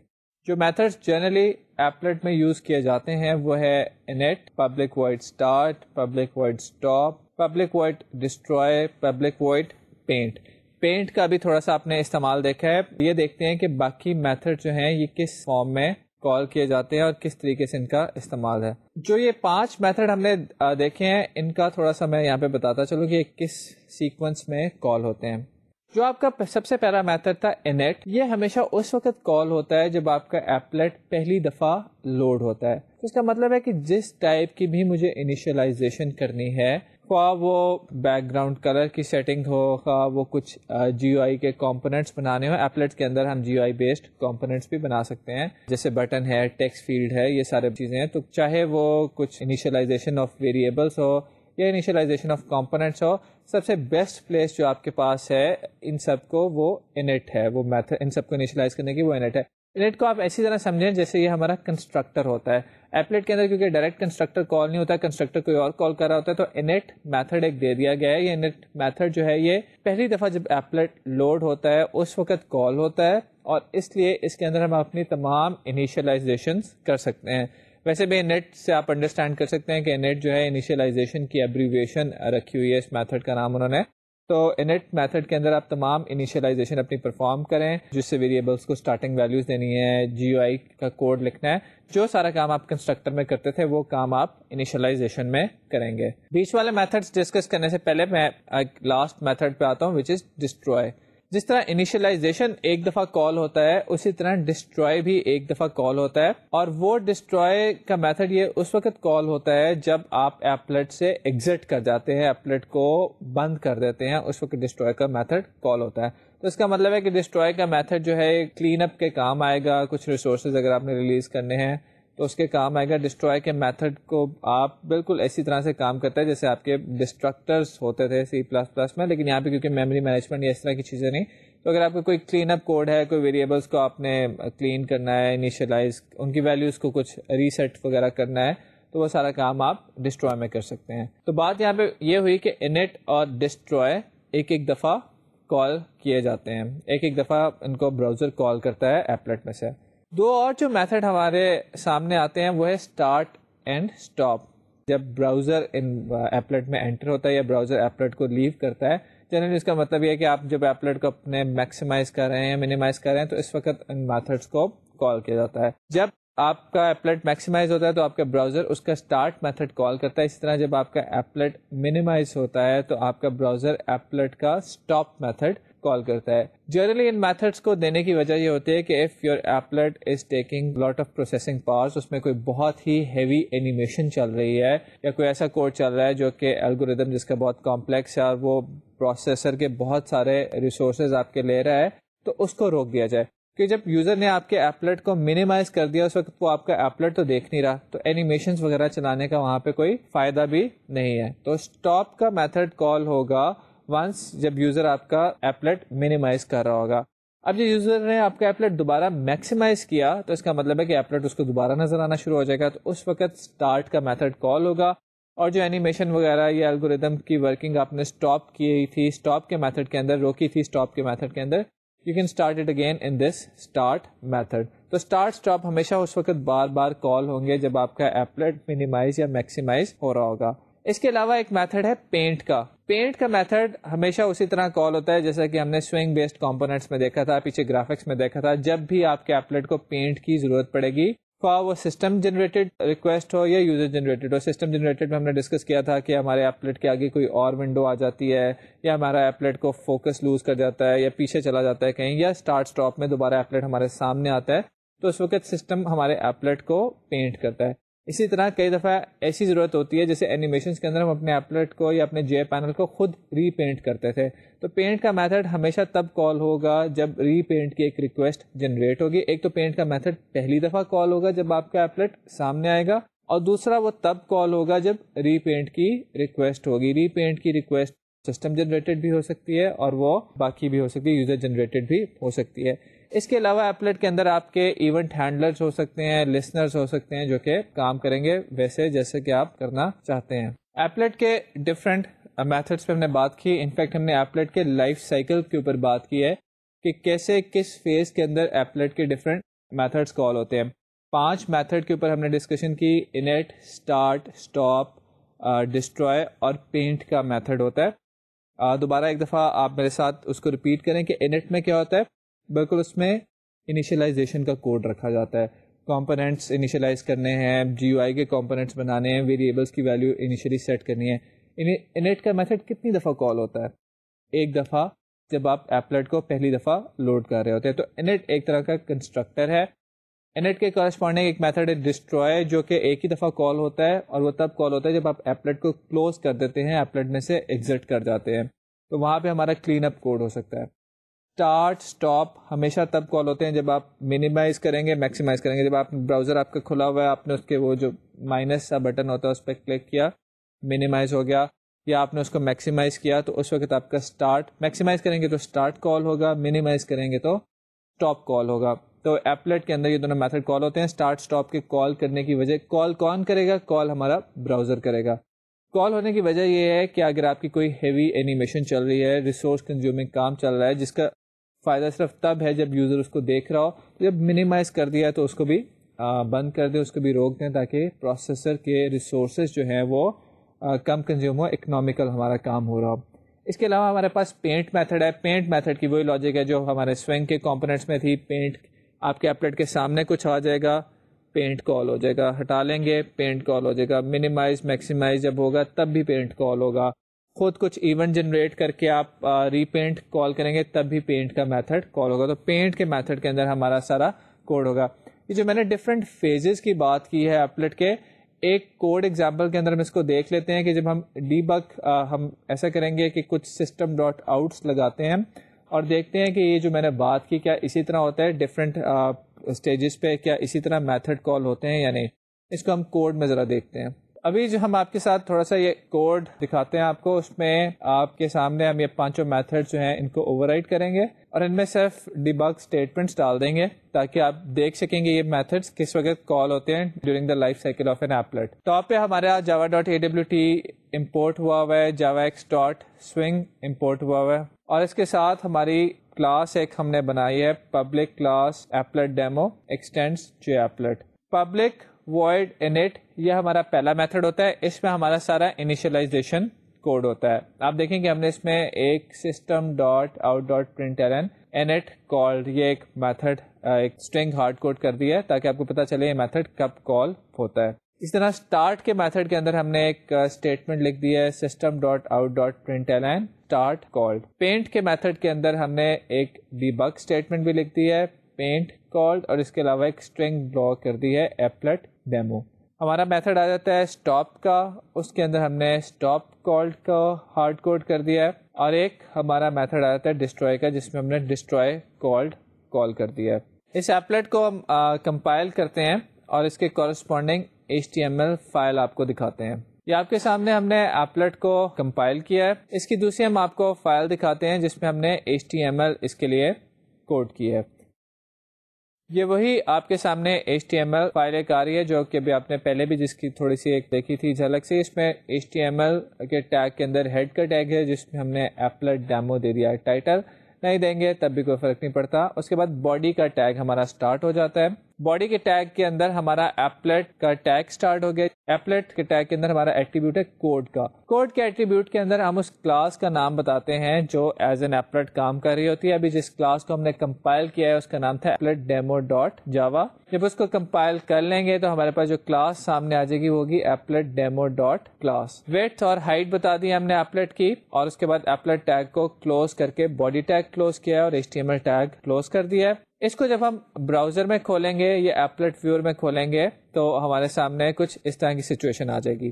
جو میتھڈز جنرلی ایپلیٹ میں یوز کیے جاتے ہیں وہ ہے init, public void start, public void stop, public void destroy, public void paint. Paint کا بھی تھوڑا سا آپ نے استعمال دیکھا ہے. یہ دیکھتے ہیں کہ باقی میتھڈ جو ہیں یہ کس فارم میں کال کیے جاتے ہیں اور کس طریقے سے ان کا استعمال ہے. جو یہ 5 میتھڈ ہم نے دیکھے ہیں ان کا تھوڑا سا میں یہاں پہ بتاتا چلوں کہ کس سیکوینس میں کال ہوتے ہیں. جو آپ کا سب سے پہلا میتھڈ تھا init, یہ ہمیشہ اس وقت کال ہوتا ہے جب آپ کا ایپلیٹ پہلی دفعہ لوڈ ہوتا ہے. اس کا مطلب ہے کہ جس ٹائپ کی بھی مجھے انیشلائزیشن کرنی ہے, خواہ وہ بیک گراؤنڈ کلر کی سیٹنگ ہو, خواہ وہ کچھ GUI کے کمپوننٹس بنانے ہو. ایپلیٹ کے اندر ہم GUI بیسڈ کمپوننٹس بھی بنا سکتے ہیں, جیسے بٹن ہے, ٹیکسٹ فیلڈ ہے, یہ سارے چیزیں ہیں. تو چاہے وہ کچھ انیشلائزیشن آف ویریبلس ہو یا انیشلائزیشن آف کمپوننٹس ہو, سب سے بیسٹ پلیس جو آپ کے پاس ہے ان سب کو وہ init ہے. وہ میتھڈ ان سب کو انیشلائز کرنے کی وہ init ہے. init کو آپ ایسی طرح سمجھیں جیسے یہ ہمارا کنسٹرکٹر ہوتا ہے. ایپلیٹ کے اندر کیونکہ ڈائریکٹ کنسٹرکٹر کال نہیں ہوتا, کنسٹرکٹر کوئی اور کال کر رہا ہوتا ہے, تو init میتھڈ ایک دے دیا گیا ہے. یہ init میتھڈ جو ہے یہ پہلی دفعہ جب ایپلیٹ لوڈ ہوتا ہے اس وقت کال ہوتا ہے, اور اس لیے اس کے اندر ہم اپنی تمام انیشلائزیشنز کر سکتے ہیں. ویسے بھی init سے آپ انڈرسٹینڈ کر سکتے ہیں کہ init جو ہے انیشلائزیشن کی ایبریویشن رکھی ہوئی ہے, اس میتھڈ کا نام انہوں نے. تو init میتھڈ کے اندر آپ تمام انیشلائزیشن اپنی پرفارم کریں, جس سے ویریبلس کو اسٹارٹنگ ویلیوز دینی ہے, GUI کا کوڈ لکھنا ہے. جو سارا کام آپ کنسٹرکٹر میں کرتے تھے وہ کام آپ انیشلائزیشن میں کریں گے. بیچ والے میتھڈس ڈسکس کرنے سے پہلے میں لاسٹ میتھڈ پہ آتا ہوں, وچ از ڈسٹروائے. جس طرح انیشلائزیشن ایک دفعہ کال ہوتا ہے اسی طرح ڈسٹروائے بھی ایک دفعہ کال ہوتا ہے, اور وہ ڈسٹروائے کا میتھڈ یہ اس وقت کال ہوتا ہے جب آپ ایپلیٹ سے ایگزٹ کر جاتے ہیں, ایپلیٹ کو بند کر دیتے ہیں, اس وقت ڈسٹروائے کا میتھڈ کال ہوتا ہے. تو اس کا مطلب ہے کہ ڈسٹروائے کا میتھڈ جو ہے کلین اپ کے کام آئے گا. کچھ ریسورسز اگر آپ نے ریلیز کرنے ہیں تو اس کے کام آئے گا. ڈسٹروائے کے میتھڈ کو آپ بالکل ایسی طرح سے کام کرتا ہے جیسے آپ کے ڈسٹرکٹرز ہوتے تھے C++ میں, لیکن یہاں پہ کیونکہ میموری مینجمنٹ یا اس طرح کی چیزیں نہیں, تو اگر آپ کو کوئی کلین اپ کوڈ ہے, کوئی ویریبلس کو آپ نے کلین کرنا ہے, انیشلائز, ان کی ویلیوز کو کچھ ریسیٹ وغیرہ کرنا ہے, تو وہ سارا کام آپ ڈسٹروائے میں کر سکتے ہیں. تو بات یہاں پہ یہ ہوئی کہ انٹ اور ڈسٹروائے ایک دفعہ کال کیے جاتے ہیں, ایک دفعہ ان کو براؤزر کال کرتا ہے ایپلیٹ میں سے. دو اور جو میتھڈ ہمارے سامنے آتے ہیں وہ ہے اسٹارٹ اینڈ اسٹاپ. جب براؤزر ایپلیٹ میں انٹر ہوتا ہے یا براؤزر ایپلیٹ کو لیو کرتا ہے, جنرلی اس کا مطلب یہ ہے کہ آپ جب ایپلیٹ کو اپنے میکسیمائز کر رہے ہیں, منیمائز کر رہے ہیں, تو اس وقت ان میتھڈس کو کال کیا جاتا ہے. جب آپ کا ایپلیٹ میکسیمائز ہوتا ہے تو آپ کا براؤزر اس کا اسٹارٹ میتھڈ کال کرتا ہے. اسی طرح جب آپ کا ایپلیٹ منیمائز ہوتا ہے تو آپ کا براؤزر ایپلیٹ کا اسٹاپ میتھڈ کال کرتا ہے. جنرلی ان میتھڈس کو دینے کی وجہ یہ ہوتی ہے کہ if your applet is taking lot of processing powers, اس میں کوئی بہت ہی ہیوی اینیمیشن چل رہی ہے یا کوئی ایسا کوڈ چل رہا ہے جو کہ الگوریدم جس کا بہت کمپلیکس ہے اور وہ پروسیسر کے بہت سارے ریسورسز آپ کے لے رہا ہے, تو اس کو روک دیا جائے. کہ جب یوزر نے آپ کے ایپلیٹ کو منیمائز کر دیا اس وقت وہ آپ کا ایپلیٹ تو دیکھ نہیں رہا, تو اینیمیشنز وغیرہ چلانے کا وہاں پہ کوئی فائدہ بھی نہیں ہے. تو اسٹاپ کا میتھڈ کال ہوگا ونس جب یوزر آپ کا ایپلیٹ منیمائز کر رہا ہوگا. اب جو یوزر نے آپ کا ایپلیٹ دوبارہ میکسیمائز کیا تو اس کا مطلب ہے کہ ایپلیٹ اس کو دوبارہ نظر آنا شروع ہو جائے گا, تو اس وقت اسٹارٹ کا میتھڈ کال ہوگا. اور جو اینیمیشن وغیرہ یا الگوریدم کی ورکنگ آپ نے اسٹاپ کی تھی اسٹاپ کے میتھڈ کے اندر, روکی تھی اسٹاپ کے میتھڈ کے اندر, you can start it again in this start method. تو start stop ہمیشہ اس وقت بار بار کال ہوں گے جب آپ کا ایپلیٹ منیمائز یا میکسیمائز ہو رہا ہوگا. اس کے علاوہ ایک میتھڈ ہے پینٹ کا. پینٹ کا میتھڈ ہمیشہ اسی طرح کال ہوتا ہے جیسا کہ ہم نے سوئنگ بیسڈ کمپوننٹس میں دیکھا تھا, پیچھے گرافکس میں دیکھا تھا. جب بھی آپ کے ایپلیٹ کو پینٹ کی ضرورت پڑے گی, خواہ وہ سسٹم جنریٹڈ ریکویسٹ ہو یا یوزر جنریٹڈ ہو. سسٹم جنریٹڈ میں ہم نے ڈسکس کیا تھا کہ ہمارے ایپلیٹ کے آگے کوئی اور ونڈو آ جاتی ہے, یا ہمارا ایپلیٹ کو فوکس لوز کر جاتا ہے یا پیچھے چلا جاتا ہے کہیں, یا اسٹارٹ اسٹاپ میں دوبارہ ایپلیٹ ہمارے سامنے آتا ہے, تو اس وقت سسٹم ہمارے ایپلیٹ کو پینٹ کرتا ہے. اسی طرح کئی دفعہ ایسی ضرورت ہوتی ہے جیسے اینیمیشنز کے اندر ہم اپنے ایپلیٹ کو یا اپنے جے پینل کو خود ری پینٹ کرتے تھے, تو پینٹ کا میتھڈ ہمیشہ تب کال ہوگا جب ری پینٹ کی ایک ریکویسٹ جنریٹ ہوگی. ایک تو پینٹ کا میتھڈ پہلی دفعہ کال ہوگا جب آپ کا ایپلیٹ سامنے آئے گا, اور دوسرا وہ تب کال ہوگا جب ری پینٹ کی ریکویسٹ ہوگی. ری پینٹ کی ریکویسٹ سسٹم جنریٹڈ بھی ہو سکتی ہے اور وہ باقی بھی ہو سکتی ہے, یوزر جنریٹڈ بھی ہو سکتی ہے. اس کے علاوہ ایپلیٹ کے اندر آپ کے ایونٹ ہینڈلرز ہو سکتے ہیں, لسنرز ہو سکتے ہیں جو کہ کام کریں گے ویسے جیسے کہ آپ کرنا چاہتے ہیں. ایپلیٹ کے ڈفرینٹ میتھڈس پہ ہم نے بات کی. انفیکٹ ہم نے ایپلیٹ کے لائف سائیکل کے اوپر بات کی ہے کہ کیسے کس فیز کے اندر ایپلیٹ کے ڈفرینٹ میتھڈس کال ہوتے ہیں. 5 میتھڈ کے اوپر ہم نے ڈسکشن کی. انٹ, اسٹارٹ, اسٹاپ, ڈسٹروائے اور پینٹ کا میتھڈ ہوتا ہے. دوبارہ ایک دفعہ آپ میرے ساتھ اس کو ریپیٹ کریں کہ انٹ میں کیا ہوتا ہے. بالکل اس میں انیشلائزیشن کا کوڈ رکھا جاتا ہے, کمپوننٹس انیشلائز کرنے ہیں, جی یو آئی کے کمپوننٹس بنانے ہیں, ویریبلس کی ویلیو انیشلی سیٹ کرنی ہے. انٹ کا میتھڈ کتنی دفعہ کال ہوتا ہے؟ ایک دفعہ, جب آپ ایپلیٹ کو پہلی دفعہ لوڈ کر رہے ہوتے ہیں. تو انٹ ایک طرح کا کنسٹرکٹر ہے. انٹ کے کورسپونڈنگ ایک میتھڈ ہے ڈسٹروائے, جو کہ ایک ہی دفعہ کال ہوتا ہے, اور وہ تب کال ہوتا ہے جب آپ ایپلیٹ کو کلوز کر دیتے ہیں, ایپلیٹ میں سے ایگزٹ کر جاتے ہیں, تو وہاں پہ ہمارا کلین اپ کوڈ ہو سکتا ہے. اسٹارٹ, اسٹاپ ہمیشہ تب کال ہوتے ہیں جب آپ منیمائز کریں گے, میکسیمائز کریں گے. جب آپ براؤزر آپ کا کھلا ہوا ہے, آپ نے اس کے وہ جو مائنس سا بٹن ہوتا ہے اس پہ کلک کیا, منیمائز ہو گیا, یا آپ نے اس کو میکسیمائز کیا, تو اس وقت آپ کا اسٹارٹ, میکسیمائز کریں گے تو اسٹارٹ کال ہوگا, منیمائز کریں گے تو اسٹاپ کال ہوگا. تو ایپلیٹ کے اندر یہ دونوں میتھڈ کال ہوتے ہیں. اسٹارٹ اسٹاپ کے کال کرنے کی وجہ, کال کون کرے گا؟ کال ہمارا براؤزر کرے گا. کال ہونے کی وجہ یہ ہے کہ اگر آپ کی کوئی ہیوی اینیمیشن چل رہی ہے, ریسورس کنزیومنگ کام چل رہا ہے, جس کا فائدہ صرف تب ہے جب یوزر اس کو دیکھ رہا ہو, تو جب منیمائز کر دیا تو اس کو بھی بند کر دیں, اس کو بھی روک دیں, تاکہ پروسیسر کے ریسورسز جو ہیں وہ کم کنزیوم ہو, اکنامیکل ہمارا کام ہو رہا ہو. اس کے علاوہ ہمارے پاس پینٹ میتھڈ ہے. پینٹ میتھڈ کی وہی لاجک ہے جو ہمارے سوئنگ کے کمپوننٹس میں تھی. پینٹ, آپ کے ایپلیٹ کے سامنے کچھ آ جائے گا, پینٹ کال ہو جائے گا, ہٹا لیں گے, پینٹ کال ہو جائے گا. منیمائز, میکسیمائز جب ہوگا تب بھی پینٹ کال ہوگا. خود کچھ ایونٹ جنریٹ کر کے آپ ری پینٹ کال کریں گے تب بھی پینٹ کا میتھڈ کال ہوگا. تو پینٹ کے میتھڈ کے اندر ہمارا سارا کوڈ ہوگا. یہ جو میں نے ڈفرینٹ فیزز کی بات کی ہے ایپلیٹ کے, ایک کوڈ ایگزامپل کے اندر ہم اس کو دیکھ لیتے ہیں کہ جب ہم ڈی بگ ہم ایسا کریں گے کہ کچھ سسٹم ڈاٹ آؤٹس لگاتے ہیں اور دیکھتے ہیں کہ یہ جو میں نے بات کی کیا اسی طرح ہوتا ہے ڈفرینٹ اسٹیجز پہ, کیا اسی طرح میتھڈ کال ہوتے ہیں یا نہیں. اس کو ہم کوڈ میں ذرا دیکھتے ہیں. ابھی جو ہم آپ کے ساتھ تھوڑا سا یہ کوڈ دکھاتے ہیں آپ کو, اس میں آپ کے سامنے ہم یہ پانچوں میتھڈ جو ہیں ان کو اوور رائٹ کریں گے اور ان میں صرف ڈیبگ اسٹیٹمنٹس ڈال دیں گے تاکہ آپ دیکھ سکیں گے یہ میتھڈس کس وقت کال ہوتے ہیں during the life cycle of an applet. Top پہ ہمارا java.awt امپورٹ ہوا ہے, javax.swing امپورٹ ہوا ہے, اور اس کے ساتھ ہماری کلاس ایک ہم نے بنائی ہے public class applet demo extends JApplet. Public void init یہ ہمارا پہلا میتھڈ ہوتا ہے, اس میں ہمارا سارا انیشلائزیشن کوڈ ہوتا ہے. آپ دیکھیں کہ ہم نے اس میں ایک system.out.println init called یہ ایک میتھڈ ایک اسٹرنگ ہارڈ کوڈ کر دی ہے تاکہ آپ کو پتا چلے یہ میتھڈ کب کال ہوتا ہے. اس طرح اسٹارٹ کے میتھڈ کے اندر ہم نے ایک اسٹیٹمنٹ لکھ دی ہے system.out.println start called. پینٹ کے میتھڈ کے اندر ہم نے ایک ڈیبگ اسٹیٹمنٹ بھی لکھ دی ہے پینٹ کالڈ, اور اس کے علاوہ ایک اسٹرنگ بلاک کر دی ہے ایپلٹ ڈیمو. ہمارا میتھڈ آ جاتا ہے اسٹاپ کا, اس کے اندر ہم نے اسٹاپ کالڈ کا ہارڈ کوڈ کر دیا ہے, اور ایک ہمارا میتھڈ آ جاتا ہے ڈسٹروائے کا جس میں ہم نے ڈسٹروائے کالڈ کال کر دیا ہے. اس ایپلٹ کو ہم کمپائل کرتے ہیں اور اس کے کورسپونڈنگ HTML فائل آپ کو دکھاتے ہیں. یہ آپ کے سامنے ہم نے ایپلٹ کو کمپائل کیا ہے. اس کی دوسری ہم آپ کو فائل دکھاتے ہیں جس میں ہم نے HTML اس کے لیے کوڈ کی ہے. یہ وہی آپ کے سامنے HTML فائل ایک آ رہی ہے جو کہ بھی آپ نے پہلے بھی جس کی تھوڑی سی ایک دیکھی تھی جھلک سے. اس میں HTML کے ٹیگ کے اندر ہیڈ کا ٹیگ ہے جس میں ہم نے ایپلٹ ڈیمو دے دیا ہے. ٹائٹل نہیں دیں گے تب بھی کوئی فرق نہیں پڑتا. اس کے بعد باڈی کا ٹیگ ہمارا سٹارٹ ہو جاتا ہے. باڈی کے ٹیگ کے اندر ہمارا ایپلٹ کا ٹیگ سٹارٹ ہو گیا. ایپلٹ کے ٹیگ کے اندر ہمارا ایٹریبیوٹ ہے کوڈ کا. کوڈ کے ایٹریبیوٹ کے اندر ہم اس کلاس کا نام بتاتے ہیں جو ایز این ایپلٹ کام کر رہی ہوتی ہے. ابھی جس کلاس کو ہم نے کمپائل کیا ہے اس کا نام تھا ایپلٹ ڈیمو ڈاٹ جاوا. جب اس کو کمپائل کر لیں گے تو ہمارے پاس جو کلاس سامنے آ جائے گی وہ ہوگی ایپلٹ ڈیمو ڈاٹ کلاس. ویڈتھ اور ہائٹ بتا دی ہم نے ایپلٹ کی, اور اس کے بعد ایپلٹ ٹیگ کو کلوز کر کے باڈی ٹیگ کلوز کیا ہے اور HTML ٹیگ کلوز کر دیا ہے. اس کو جب ہم براؤزر میں کھولیں گے یا ایپلٹ ویور میں کھولیں گے تو ہمارے سامنے کچھ اس طرح کی سچویشن آ جائے گی.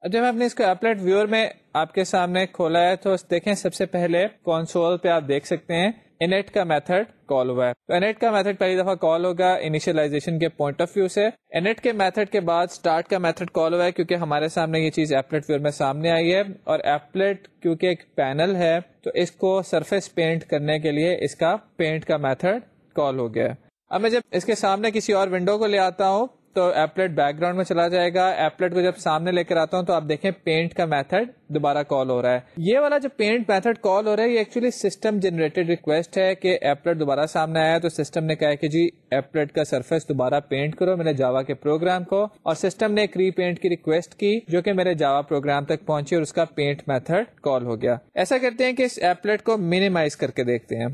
جب ہم نے اس کو ایپلٹ ویور میں آپ کے سامنے کھولا ہے تو دیکھیں سب سے پہلے کنسول پہ آپ دیکھ سکتے ہیں init کا میتھڈ کال ہوا ہے. تو init کا میتھڈ پہلی دفعہ کال ہوگا انیشلائزیشن کے پوائنٹ آف ویو سے. init کے میتھڈ کے بعد اسٹارٹ کا میتھڈ کال ہوا ہے کیونکہ ہمارے سامنے یہ چیز ایپلٹ ویور میں سامنے آئی ہے, اور ایپلٹ کیونکہ ایک پینل ہے تو اس کو سرفیس پینٹ کرنے کے لیے اس کا پینٹ کا میتھڈ کال ہو گیا. اب میں جب اس کے سامنے کسی اور ونڈو کو لے آتا ہوں تو ایپلٹ بیک گراؤنڈ میں چلا جائے گا. ایپلٹ کو جب سامنے لے کر آتا ہوں تو آپ دیکھیں پینٹ کا میتھڈ دوبارہ کال ہو رہا ہے. یہ والا جو پینٹ میتھڈ کال ہو رہا ہے یہ ایکچولی سسٹم جنریٹڈ ریکویسٹ ہے کہ ایپلٹ دوبارہ سامنے آیا تو سسٹم نے کہا کہ جی ایپلٹ کا سرفیس دوبارہ پینٹ کرو میرے جاوا کے پروگرام کو, اور سسٹم نے ایک ری پینٹ کی ریکویسٹ کی جو کہ میرے جاوا پروگرام تک پہنچی اور اس کا پینٹ میتھڈ کال ہو گیا. ایسا کرتے ہیں کہ اس ایپلٹ کو منیمائز کر کے دیکھتے ہیں.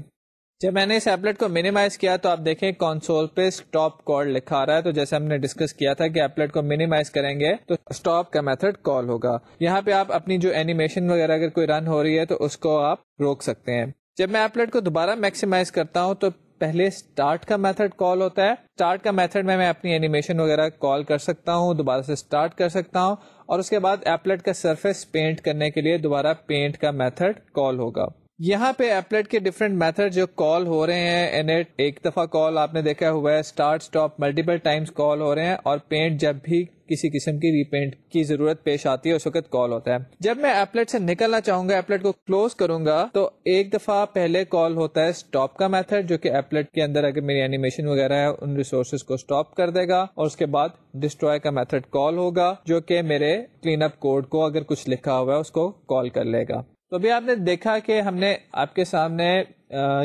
جب میں نے اس ایپلٹ کو منیمائز کیا تو آپ دیکھیں کنسول پہ اسٹاپ کال لکھا آ رہا ہے. تو جیسے ہم نے ڈسکس کیا تھا کہ ایپلٹ کو منیمائز کریں گے تو اسٹاپ کا میتھڈ کال ہوگا. یہاں پہ آپ اپنی جو اینیمیشن وغیرہ اگر کوئی رن ہو رہی ہے تو اس کو آپ روک سکتے ہیں. جب میں ایپلٹ کو دوبارہ میکسیمائز کرتا ہوں تو پہلے اسٹارٹ کا میتھڈ کال ہوتا ہے. اسٹارٹ کا میتھڈ میں اپنی اینیمیشن وغیرہ کال کر سکتا ہوں, دوبارہ سے اسٹارٹ کر سکتا ہوں, اور اس کے بعد ایپلٹ کا سرفیس پینٹ کرنے کے لیے دوبارہ پینٹ کا میتھڈ کال ہوگا. یہاں پہ ایپلٹ کے ڈفرینٹ میتھڈ جو کال ہو رہے ہیں, init ایک دفعہ کال آپ نے دیکھا ہوا ہے, اسٹارٹ اسٹاپ ملٹیپل ٹائمز کال ہو رہے ہیں, اور پینٹ جب بھی کسی قسم کی ری پینٹ کی ضرورت پیش آتی ہے اس وقت کال ہوتا ہے. جب میں ایپلٹ سے نکلنا چاہوں گا, ایپلٹ کو کلوز کروں گا تو ایک دفعہ پہلے کال ہوتا ہے اسٹاپ کا میتھڈ جو کہ ایپلٹ کے اندر اگر میری اینیمیشن وغیرہ ہے ان ریسورسز کو اسٹاپ کر دے گا, اور اس کے بعد ڈسٹروائے کا میتھڈ کال ہوگا جو کہ میرے کلین اپ کوڈ کو اگر کچھ لکھا ہوا ہے اس کو کال کر لے گا. تو ابھی آپ نے دیکھا کہ ہم نے آپ کے سامنے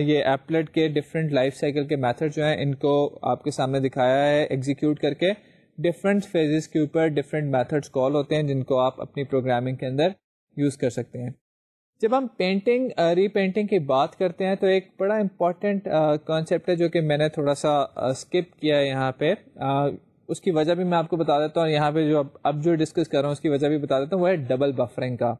یہ ایپلٹ کے ڈفرینٹ لائف سائیکل کے میتھڈ جو ہیں ان کو آپ کے سامنے دکھایا ہے ایگزیکیوٹ کر کے. ڈفرینٹ فیزز کے اوپر ڈفرینٹ میتھڈز کال ہوتے ہیں جن کو آپ اپنی پروگرامنگ کے اندر یوز کر سکتے ہیں. جب ہم پینٹنگ ری پینٹنگ کی بات کرتے ہیں تو ایک بڑا امپورٹنٹ کانسیپٹ ہے جو کہ میں نے تھوڑا سا اسکپ کیا ہے یہاں پہ. اس کی وجہ بھی میں آپ کو بتا دیتا ہوں. یہاں پہ جو اب جو ڈسکس کر رہا ہوں اس کی وجہ بھی بتا دیتا ہوں, وہ ہے ڈبل بفرنگ کا.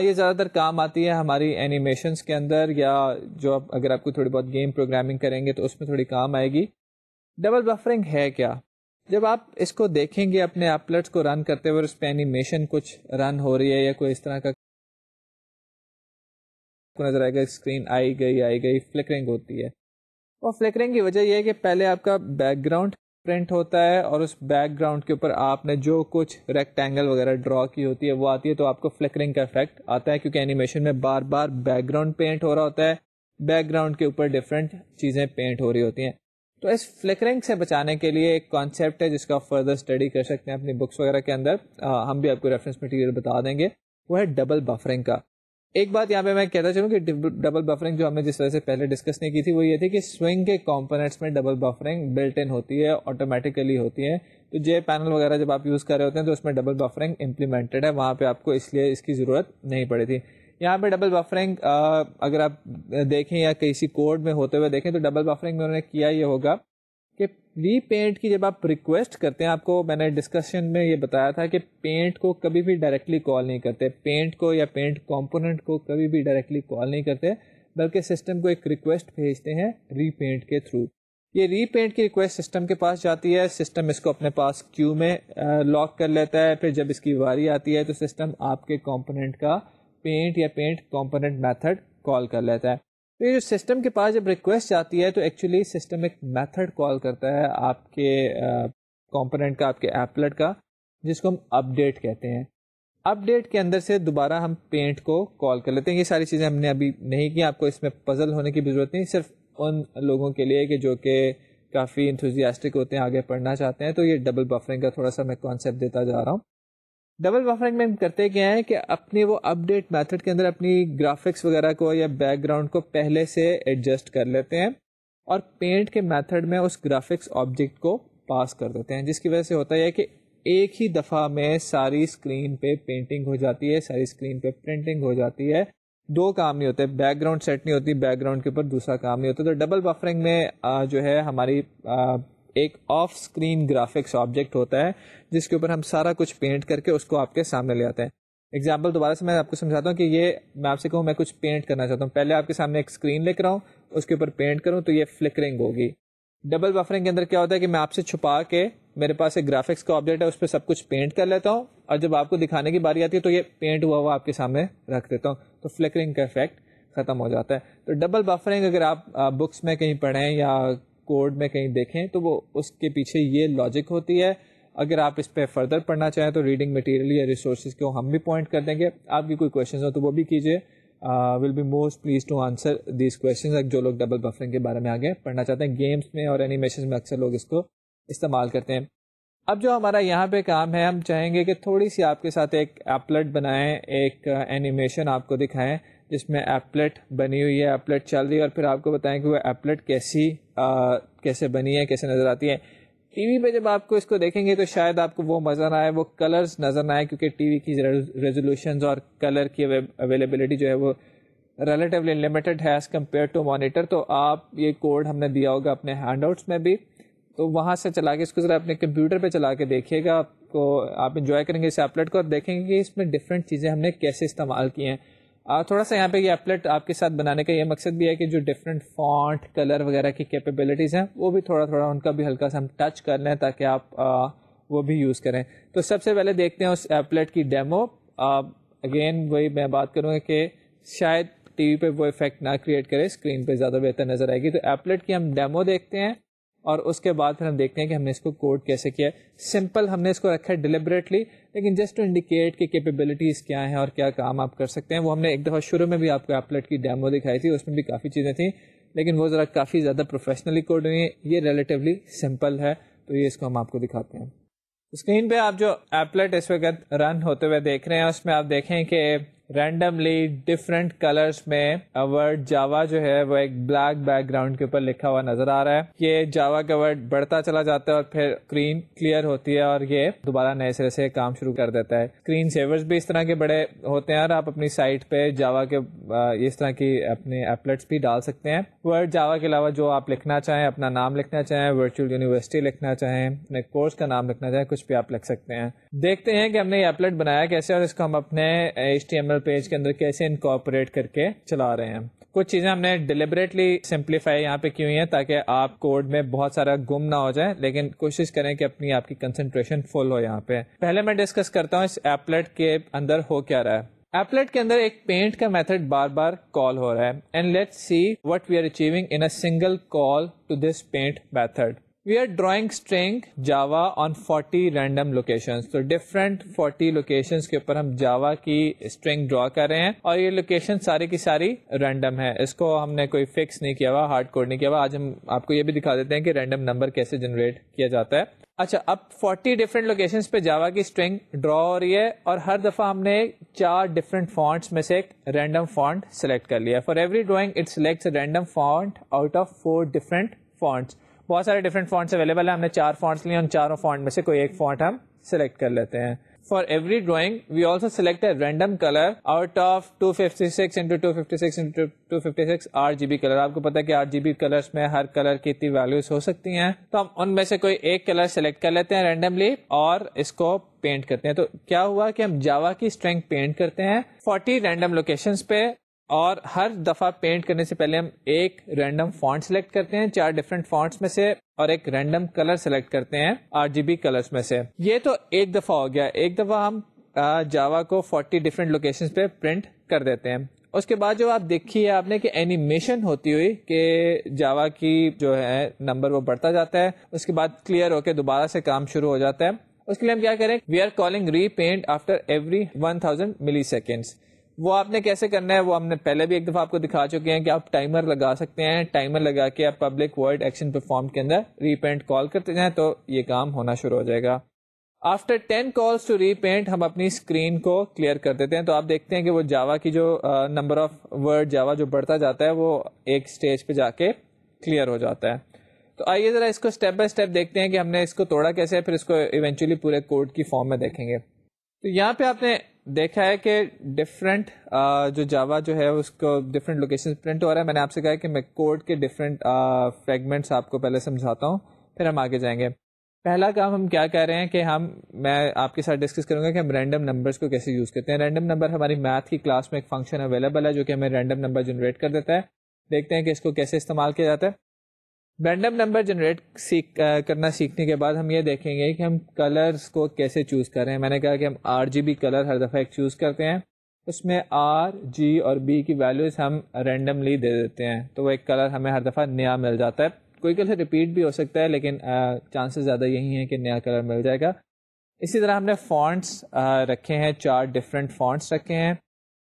یہ زیادہ تر کام آتی ہے ہماری اینیمیشنز کے اندر, یا جو اگر آپ کو تھوڑی بہت گیم پروگرامنگ کریں گے تو اس میں تھوڑی کام آئے گی. ڈبل بفرنگ ہے کیا؟ جب آپ اس کو دیکھیں گے اپنے ایپلٹس کو رن کرتے ہوئے اس پہ اینیمیشن کچھ رن ہو رہی ہے یا کوئی اس طرح کا کو نظر آئے گا اسکرین آئی گئی فلکرنگ ہوتی ہے. اور فلکرنگ کی وجہ یہ ہے کہ پہلے آپ کا بیک گراؤنڈ پرنٹ ہوتا ہے اور اس بیک گراؤنڈ کے اوپر آپ نے جو کچھ ریکٹینگل وغیرہ ڈرا کی ہوتی ہے وہ آتی ہے, تو آپ کو فلکرنگ کا افیکٹ آتا ہے کیونکہ اینیمیشن میں بار بار بیک گراؤنڈ پینٹ ہو رہا ہوتا ہے, بیک گراؤنڈ کے اوپر ڈفرینٹ چیزیں پینٹ ہو رہی ہوتی ہیں. تو اس فلکرنگ سے بچانے کے لیے ایک کانسیپٹ ہے جس کا آپ فردر اسٹڈی کر سکتے ہیں اپنی بکس وغیرہ کے اندر, ہم بھی آپ کو ریفرنس مٹیریل بتا دیں گے, وہ ہے ڈبل بفرنگ کا. ایک بات یہاں پہ میں کہتا چلوں کہ ڈبل بفرنگ جو ہم نے جس طرح سے پہلے ڈسکس نہیں کی تھی وہ یہ تھی کہ سوئنگ کے کمپوننٹس میں ڈبل بفرنگ بلٹ ان ہوتی ہے, آٹومیٹیکلی ہوتی ہے. تو جے پینل وغیرہ جب آپ یوز کر رہے ہوتے ہیں تو اس میں ڈبل بفرنگ امپلیمنٹڈ ہے, وہاں پہ آپ کو اس لیے اس کی ضرورت نہیں پڑی تھی. یہاں پہ ڈبل بفرنگ اگر آپ دیکھیں یا کسی کوڈ میں ہوتے ہوئے دیکھیں تو ڈبل بفرنگ میں انہوں نے کیا یہ ہوگا کہ ری پینٹ کی جب آپ ریکویسٹ کرتے ہیں, آپ کو میں نے ڈسکشن میں یہ بتایا تھا کہ پینٹ کو کبھی بھی ڈائریکٹلی کال نہیں کرتے, پینٹ کو یا پینٹ کمپوننٹ کو کبھی بھی ڈائریکٹلی کال نہیں کرتے, بلکہ سسٹم کو ایک ریکویسٹ بھیجتے ہیں ری پینٹ کے تھرو. یہ ری پینٹ کی ریکویسٹ سسٹم کے پاس جاتی ہے, سسٹم اس کو اپنے پاس کیو میں لاک کر لیتا ہے, پھر جب اس کی واری آتی ہے تو سسٹم آپ کے کمپوننٹ کا پینٹ یا پینٹ کمپوننٹ میتھڈ کال کر لیتا ہے. تو یہ جو سسٹم کے پاس جب ریکویسٹ آتی ہے تو ایکچولی سسٹم ایک میتھڈ کال کرتا ہے آپ کے کمپوننٹ کا, آپ کے ایپلٹ کا, جس کو ہم اپ ڈیٹ کہتے ہیں. اپ ڈیٹ کے اندر سے دوبارہ ہم پینٹ کو کال کر لیتے ہیں. یہ ساری چیزیں ہم نے ابھی نہیں کی, آپ کو اس میں پزل ہونے کی بھی ضرورت نہیں, صرف ان لوگوں کے لیے کہ جو کہ کافی انتھوزیاسٹک ہوتے ہیں, آگے پڑھنا چاہتے ہیں. تو یہ ڈبل بفرنگ کا تھوڑا سا میں کانسیپٹ دیتا جا رہا ہوں. ڈبل بفرنگ میں کرتے کیا ہے کہ اپنے وہ اپ ڈیٹ میتھڈ کے اندر اپنی گرافکس وغیرہ کو یا بیک گراؤنڈ کو پہلے سے ایڈجسٹ کر لیتے ہیں اور پینٹ کے میتھڈ میں اس گرافکس آبجیکٹ کو پاس کر دیتے ہیں, جس کی وجہ سے ہوتا ہے کہ ایک ہی دفعہ میں ساری اسکرین پہ پینٹنگ ہو جاتی ہے, ساری اسکرین پہ پرنٹنگ ہو جاتی ہے, دو کام نہیں ہوتے, بیک گراؤنڈ سیٹ نہیں ہوتی, بیک گراؤنڈ کے اوپر دوسرا کام نہیں ہوتا. تو ڈبل بفرنگ میں جو ہے ہماری ایک آف اسکرین گرافکس آبجیکٹ ہوتا ہے جس کے اوپر ہم سارا کچھ پینٹ کر کے اس کو آپ کے سامنے لے آتے ہیں. ایگزامپل دوبارہ سے میں آپ کو سمجھاتا ہوں کہ یہ میں آپ سے کہوں میں کچھ پینٹ کرنا چاہتا ہوں, پہلے آپ کے سامنے ایک اسکرین لے کر آؤں, اس کے اوپر پینٹ کروں, تو یہ فلکرنگ ہوگی. ڈبل بفرنگ کے اندر کیا ہوتا ہے کہ میں آپ سے چھپا کے میرے پاس ایک گرافکس کا آبجیکٹ ہے, اس پہ سب کچھ پینٹ کر لیتا ہوں, اور جب آپ کو دکھانے کی باری آتی ہے تو یہ پینٹ ہوا ہوا آپ کے سامنے رکھ دیتا ہوں, تو فلکرنگ کا افیکٹ ختم ہو جاتا ہے. تو ڈبل بفرنگ اگر آپ بکس میں کہیں پڑھیں یا کوڈ میں کہیں دیکھیں تو وہ اس کے پیچھے یہ لاجک ہوتی ہے. اگر آپ اس پہ فردر پڑھنا چاہیں تو ریڈنگ مٹیریل یا ریسورسز کو ہم بھی پوائنٹ کر دیں گے. آپ کی کوئی کویشچنز ہو تو وہ بھی کیجیے, will be most pleased to answer these questions. جو لوگ ڈبل بفرنگ کے بارے میں آگے پڑھنا چاہتے ہیں, گیمس میں اور اینیمیشن میں اکثر لوگ اس کو استعمال کرتے ہیں. اب جو ہمارا یہاں پہ کام ہے, ہم چاہیں گے کہ تھوڑی سی آپ کے ساتھ ایک ایپلٹ بنائیں, ایک اینیمیشن آپ کو دکھائیں جس میں ایپلٹ بنی ہوئی ہے, ایپلٹ چل رہی ہے, اور پھر آپ کو بتائیں کہ وہ ایپلٹ کیسے بنی ہے, کیسے نظر آتی ہے. ٹی وی پہ جب آپ کو اس کو دیکھیں گے تو شاید آپ کو وہ نظر نہ آئے, وہ کلرز نظر نہ آئے, کیونکہ ٹی وی کی ریزولوشنز اور کلر کی اویلیبلٹی جو ہے وہ ریلیٹیولی لمیٹڈ ہے ایز کمپیئر ٹو مانیٹر. تو آپ یہ کوڈ ہم نے دیا ہوگا اپنے ہینڈ آؤٹس میں بھی, تو وہاں سے چلا کے اس کو ذرا اپنے کمپیوٹر پہ چلا کے دیکھیے گا, آپ انجوائے کریں گے اس ایپلٹ کو اور دیکھیں گے کہ اس میں ڈفرینٹ چیزیں ہم نے کیسے استعمال کی ہیں. تھوڑا سا یہاں پہ یہ ایپلٹ آپ کے ساتھ بنانے کا یہ مقصد بھی ہے کہ جو ڈفرینٹ فونٹ کلر وغیرہ کی کیپیبلٹیز ہیں وہ بھی تھوڑا تھوڑا ان کا بھی ہلکا سا ہم ٹچ کر لیں تاکہ آپ وہ بھی یوز کریں. تو سب سے پہلے دیکھتے ہیں اس ایپلٹ کی ڈیمو. اگین وہی میں بات کروں گا کہ شاید ٹی وی پہ وہ افیکٹ نہ کریٹ کرے, اسکرین پہ زیادہ بہتر نظر آئے گی. تو ایپلٹ کی ہم ڈیمو دیکھتے ہیں اور اس کے بعد پھر ہم دیکھتے ہیں کہ ہم نے اس کو کوڈ کیسے کیا ہے. سمپل ہم نے اس کو رکھا ہے ڈیلیبریٹلی, لیکن جسٹ ٹو انڈیکیٹ کہ کیپیبلٹیز کیا ہیں اور کیا کام آپ کر سکتے ہیں. وہ ہم نے ایک دفعہ شروع میں بھی آپ کو ایپلٹ کی ڈیمو دکھائی تھی, اس میں بھی کافی چیزیں تھیں, لیکن وہ ذرا کافی زیادہ پروفیشنلی کوڈ ہوئی ہیں. یہ ریلیٹیولی سمپل ہے, تو یہ اس کو ہم آپ کو دکھاتے ہیں. اسکرین پہ آپ جو ایپلٹ اس وقت رن ہوتے ہوئے دیکھ رہے ہیں اس میں آپ دیکھیں کہ رینڈملی ڈفرینٹ کلرز میں ورڈ جاوا جو ہے وہ ایک بلیک بیک گراؤنڈ کے اوپر لکھا ہوا نظر آ رہا ہے. یہ جاوا کا ورڈ بڑھتا چلا جاتا ہے اور پھر اسکرین کلیئر ہوتی ہے اور یہ دوبارہ نئے سرے سے کام شروع کر دیتا ہے. اسکرین سیورز بھی اس طرح کے بڑے ہوتے ہیں اور آپ اپنی سائٹ پہ جاوا کے اس طرح کی اپنے ایپلٹس بھی ڈال سکتے ہیں. ورڈ جاوا کے علاوہ جو آپ لکھنا چاہیں, اپنا نام لکھنا چاہیں, ورچوئل یونیورسٹی لکھنا چاہیں, اپنے کورس کا نام لکھنا چاہیں, کچھ بھی آپ لکھ سکتے ہیں. دیکھتے ہیں کہ ہم نے یہ ایپلٹ بنایا کیسے اور اس کو ہم اپنے HTML پیج کے اندر کیسے انکارپوریٹ کر کے چلا رہے ہیں. کچھ چیزیں ہم نے ڈیلیبریٹلی سمپلیفائی یہاں پہ کی ہوئی ہیں تاکہ آپ کوڈ میں بہت سارا گم نہ ہو جائے, لیکن کوشش کریں کہ آپ کی کنسنٹریشن فل ہو. یہاں پہ پہلے میں ڈسکس کرتا ہوں اس ایپلٹ کے اندر ہو کیا رہا ہے. ایپلیٹ کے اندر ایک پینٹ کا میتھڈ بار بار کال ہو رہا ہے and let's see what we are achieving in a single call to this paint method. We are drawing string Java on 40 random locations. تو different 40 locations کے اوپر ہم Java کی string draw کر رہے ہیں اور یہ location ساری کی ساری random ہے. اس کو ہم نے کوئی fix نہیں کیا ہوا, hard code نہیں کیا ہوا. آج ہم آپ کو یہ بھی دکھا دیتے ہیں کہ random number کیسے generate کیا جاتا ہے. اچھا, اب 40 different locations پہ Java کی string draw ہو رہی ہے اور ہر دفعہ ہم نے 4 different fonts میں سے ایک random font select کر لیا. For every drawing it selects a random font out of 4 different fonts. بہت سارے ڈفرنٹ فونٹس اویلیبل ہیں, ہم نے 4 فونٹس لیے, ان چاروں فونٹ میں سے کوئی ایک فونٹ ہم سلیکٹ کر لیتے ہیں. For every drawing we also select a random colour out of 256 into 256 into 256 RGB colour. آپ کو پتا ہے کہ RGB کلرس میں ہر کلر کی اتنی ویلیوز ہو سکتی ہیں, تو ہم ان میں سے کوئی ایک کلر سلیکٹ کر لیتے ہیں رینڈملی اور اس کو پینٹ کرتے ہیں. تو کیا ہوا کہ ہم جاوا کی اسٹرنگ پینٹ کرتے ہیں 40 رینڈم لوکیشنز پہ, اور ہر دفعہ پینٹ کرنے سے پہلے ہم ایک رینڈم فونٹ سلیکٹ کرتے ہیں 4 ڈفرینٹ فونٹس میں سے, اور ایک رینڈم کلر سلیکٹ کرتے ہیں RGB کلرز میں سے. یہ تو ایک دفعہ ہو گیا. ایک دفعہ ہم جاوا کو 40 ڈفرینٹ لوکیشنز پہ پرنٹ کر دیتے ہیں. اس کے بعد جو آپ دیکھی ہے آپ نے کہ اینیمیشن ہوتی ہوئی کہ جاوا کی جو ہے نمبر وہ بڑھتا جاتا ہے, اس کے بعد کلیئر ہو کے دوبارہ سے کام شروع ہو جاتا ہے. اس کے لیے ہم کیا کریں, we are calling repaint after every 1000 ملی سیکنڈس. وہ آپ نے کیسے کرنا ہے وہ ہم نے پہلے بھی ایک دفعہ آپ کو دکھا چکے ہیں کہ آپ ٹائمر لگا سکتے ہیں. ٹائمر لگا کے آپ پبلک وائڈ ایکشن پرفارم کے اندر ری پینٹ کال کرتے جائیں تو یہ کام ہونا شروع ہو جائے گا. After 10 calls to repaint ہم اپنی اسکرین کو کلیئر کر دیتے ہیں. تو آپ دیکھتے ہیں کہ وہ جاوا کی جو نمبر آف ورڈ جاوا جو بڑھتا جاتا ہے وہ ایک اسٹیج پہ جا کے کلیئر ہو جاتا ہے. تو آئیے ذرا اس کو اسٹیپ بائی اسٹیپ دیکھتے ہیں کہ ہم نے اس کو توڑا کیسے ہے, پھر اس کو ایونچولی پورے کوڈ کی فارم میں دیکھیں گے. تو یہاں پہ آپ نے دیکھا ہے کہ ڈفرینٹ جو جاوا جو ہے اس کو ڈفرینٹ لوکیشن پرنٹ ہو رہا ہے. میں نے آپ سے کہا کہ میں کوڈ کے ڈفرینٹ فریگمنٹس آپ کو پہلے سمجھاتا ہوں, پھر ہم آگے جائیں گے. پہلا کام ہم کیا کہہ رہے ہیں کہ میں آپ کے ساتھ ڈسکس کروں گا کہ ہم رینڈم نمبرز کو کیسے یوز کرتے ہیں. رینڈم نمبر ہماری میتھ کی کلاس میں ایک فنکشن اویلیبل ہے جو کہ ہمیں رینڈم نمبر جنریٹ کر دیتا ہے. دیکھتے ہیں کہ اس کو کیسے استعمال کیا جاتا ہے. رینڈم نمبر جنریٹ کرنا سیکھنے کے بعد ہم یہ دیکھیں گے کہ ہم کلرز کو کیسے چوز کر رہے ہیں. میں نے کہا کہ ہم RGB کلر ہر دفعہ ایک چوز کرتے ہیں, اس میں R, G اور B کی ویلیوز ہم رینڈملی دے دیتے ہیں, تو وہ ایک کلر ہمیں ہر دفعہ نیا مل جاتا ہے. کوئی کلر ریپیٹ بھی ہو سکتا ہے لیکن چانسز زیادہ یہی ہیں کہ نیا کلر مل جائے گا. اسی طرح ہم نے فونٹس رکھے ہیں, 4 ڈفرینٹ فونٹس رکھے ہیں,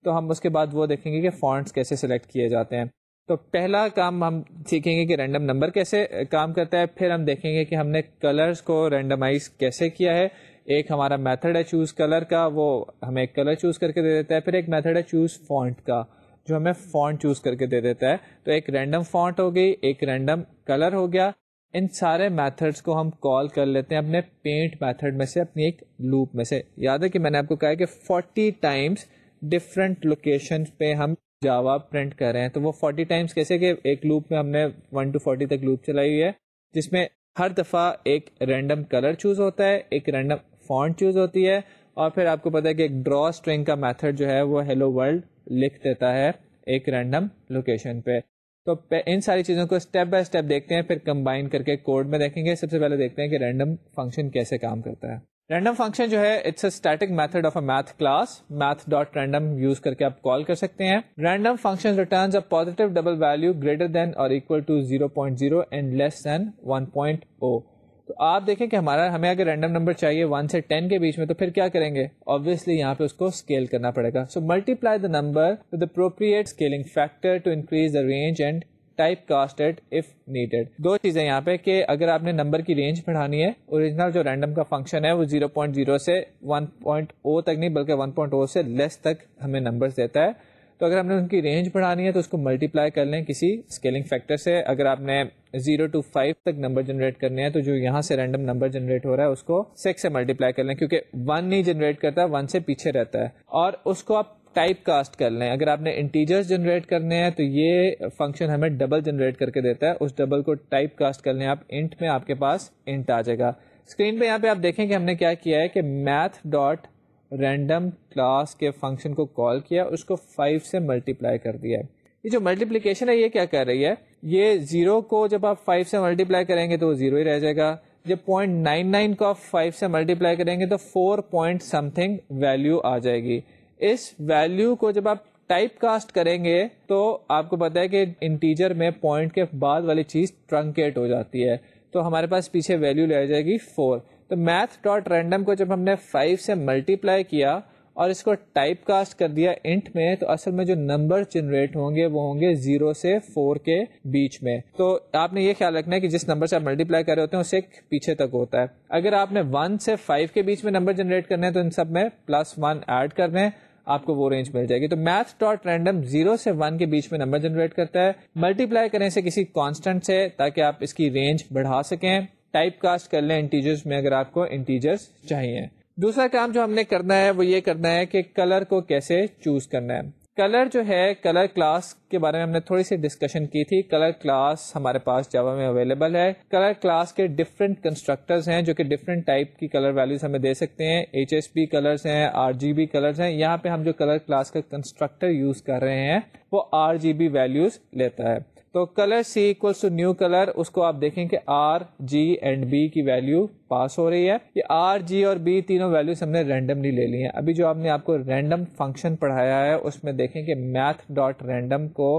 تو ہم اس کے بعد وہ دیکھیں گے کہ فونٹس کیسے سلیکٹ کیے جاتے ہیں. تو پہلا کام ہم سیکھیں گے کہ رینڈم نمبر کیسے کام کرتا ہے, پھر ہم دیکھیں گے کہ ہم نے کلرز کو رینڈمائز کیسے کیا ہے. ایک ہمارا میتھڈ ہے چوز کلر کا, وہ ہمیں ایک کلر چوز کر کے دے دیتا ہے. پھر ایک میتھڈ ہے چوز فونٹ کا جو ہمیں فونٹ چوز کر کے دے دیتا ہے. تو ایک رینڈم فونٹ ہو گئی, ایک رینڈم کلر ہو گیا. ان سارے میتھڈس کو ہم کال کر لیتے ہیں اپنے پینٹ میتھڈ میں سے, اپنی ایک لوپ میں سے. یاد ہے کہ میں نے آپ کو کہا ہے کہ 40 ٹائمس ڈفرینٹ لوکیشن پہ ہم جاوا پرنٹ کر رہے ہیں. تو وہ 40 ٹائمس کیسے کہ ایک لوپ میں ہم نے 1 to 40 تک لوپ چلائی ہوئی ہے, جس میں ہر دفعہ ایک رینڈم کلر چوز ہوتا ہے, ایک رینڈم فونٹ چوز ہوتی ہے, اور پھر آپ کو پتا ہے کہ ایک ڈرا اسٹرنگ کا میتھڈ جو ہے وہ ہیلو ورلڈ لکھ دیتا ہے ایک رینڈم لوکیشن پہ. تو ان ساری چیزوں کو اسٹیپ بائی اسٹیپ دیکھتے ہیں, پھر کمبائن کر کے کوڈ میں دیکھیں گے. سب سے پہلے دیکھتے ہیں کہ رینڈم فنکشن کیسے کام کرتا ہے. رینڈم فنکشن جو ہے it's a static method of a math class. Math dot random use کر کے آپ کال کر سکتے ہیں. Random function returns a positive double value greater than or equal to 0.0 and less than 1.0. تو آپ دیکھیں کہ ہمیں اگر رینڈم نمبر چاہیے 1 سے 10 کے بیچ میں, تو پھر کیا کریں گے, obviously یہاں پہ اس کو اسکیل کرنا پڑے گا. So multiply the number with appropriate scaling factor to increase the range and type cast it if needed. 2 چیزیں یہاں پہ کہ اگر آپ نے نمبر کی رینج بڑھانی ہے, اوریجنل جو رینڈم کا فنکشن ہے وہ 0.0 سے 1.0 تک نہیں بلکہ 1.0 سے لیس تک ہمیں نمبرز دیتا ہے. تو اگر ہم نے ان کی رینج بڑھانی ہے تو اس کو ملٹیپلائی کر لیں کسی اسکیلنگ فیکٹر سے. اگر آپ نے 0 to 5 تک نمبر جنریٹ کرنے ہیں تو جو یہاں سے رینڈم نمبر جنریٹ ہو رہا ہے اس کو 6 سے ملٹیپلائی کر لیں, کیونکہ 1 نہیں جنریٹ کرتا, 1 سے پیچھے رہتا ہے, اور اس کو آپ ٹائپ کاسٹ کر لیں. اگر آپ نے انٹیجرز جنریٹ کرنے ہیں تو یہ فنکشن ہمیں ڈبل جنریٹ کر کے دیتا ہے. اس ڈبل کو ٹائپ کاسٹ کر لیں آپ انٹ میں, آپ کے پاس انٹ آ جائے گا. اسکرین پہ یہاں پہ آپ دیکھیں کہ ہم نے کیا کیا ہے کہ میتھ ڈاٹ رینڈم کلاس کے فنکشن کو کال کیا, اس کو 5 سے ملٹیپلائی کر دیا ہے. یہ جو ملٹیپلیکیشن ہے یہ کیا کر رہی ہے, یہ 0 کو جب آپ 5 سے ملٹیپلائی کریں گے تو وہ 0 ہی رہ جائے گا. جب 0.99 کو آپ 5 سے ملٹیپلائی کریں گے تو 4 پوائنٹ سم تھنگ ویلیو آ جائے گی. اس ویلیو کو جب آپ ٹائپ کاسٹ کریں گے تو آپ کو پتا ہے کہ انٹیجر میں پوائنٹ کے بعد والی چیز ٹرنکیٹ ہو جاتی ہے, تو ہمارے پاس پیچھے ویلیو لے جائے گی 4. تو میتھ ڈاٹ رینڈم کو جب ہم نے 5 سے ملٹیپلائی کیا اور اس کو ٹائپ کاسٹ کر دیا انٹ میں, تو اصل میں جو نمبر جنریٹ ہوں گے وہ ہوں گے 0 سے 4 کے بیچ میں. تو آپ نے یہ خیال رکھنا ہے کہ جس نمبر سے آپ ملٹیپلائی کر رہے ہوتے ہیں اسے پیچھے تک ہوتا ہے. اگر آپ نے 1 سے 5 کے بیچ میں نمبر جنریٹ کرنے ہیں تو ان سب میں +1 ایڈ کرنے ہیں, آپ کو وہ رینج مل جائے گی. تو میتھ ڈاٹ رینڈم 0 سے 1 کے بیچ میں نمبر جنریٹ کرتا ہے, ملٹیپلائی کریں سے کسی کانسٹنٹ سے تاکہ آپ اس کی رینج بڑھا سکیں, ٹائپ کاسٹ کر لیں انٹیجرز میں اگر آپ کو انٹیجرز چاہیے. دوسرا کام جو ہم نے کرنا ہے وہ یہ کرنا ہے کہ کلر کو کیسے چوز کرنا ہے. کلر جو ہے, کلر کلاس کے بارے میں ہم نے تھوڑی سی ڈسکشن کی تھی. کلر کلاس ہمارے پاس جاوا میں اویلیبل ہے. کلر کلاس کے ڈفرینٹ کنسٹرکٹرز ہیں جو کہ ڈفرینٹ ٹائپ کی کلر ویلیوز ہمیں دے سکتے ہیں. HSP کلرز ہیں, RGB کلرز ہیں. یہاں پہ ہم جو کلر کلاس کا کنسٹرکٹر یوز کر رہے ہیں وہ RGB ویلیوز لیتا ہے. تو colour C equals to new colour, اس کو آپ دیکھیں کہ R, G اینڈ B کی ویلیو پاس ہو رہی ہے. یہ R, G اور B تینوں ویلیوز ہم نے رینڈملی لے لی ہیں. ابھی جو آپ کو رینڈم فنکشن پڑھایا ہے اس میں دیکھیں کہ میتھ ڈاٹ رینڈم کو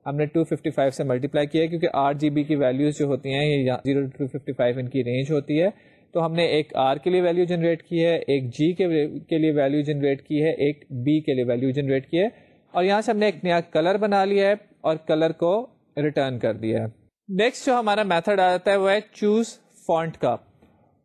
ہم نے 255 سے ملٹیپلائی کیا ہے کیونکہ RGB کی ویلیوز جو ہوتی ہیں یہ 0 to 255 ان کی رینج ہوتی ہے. تو ہم نے ایک R کے لیے ویلیو جنریٹ کی ہے, ایک G کے لیے ویلیو جنریٹ کی ہے, ایک B کے لیے ویلیو جنریٹ کی ہے, اور یہاں سے ہم نے ایک نیا کلر بنا لیا ہے اور کلر کو ریٹرن کر دیا ہے. نیکسٹ جو ہمارا میتھڈ آتا ہے وہ ہے چوز فونٹ کا.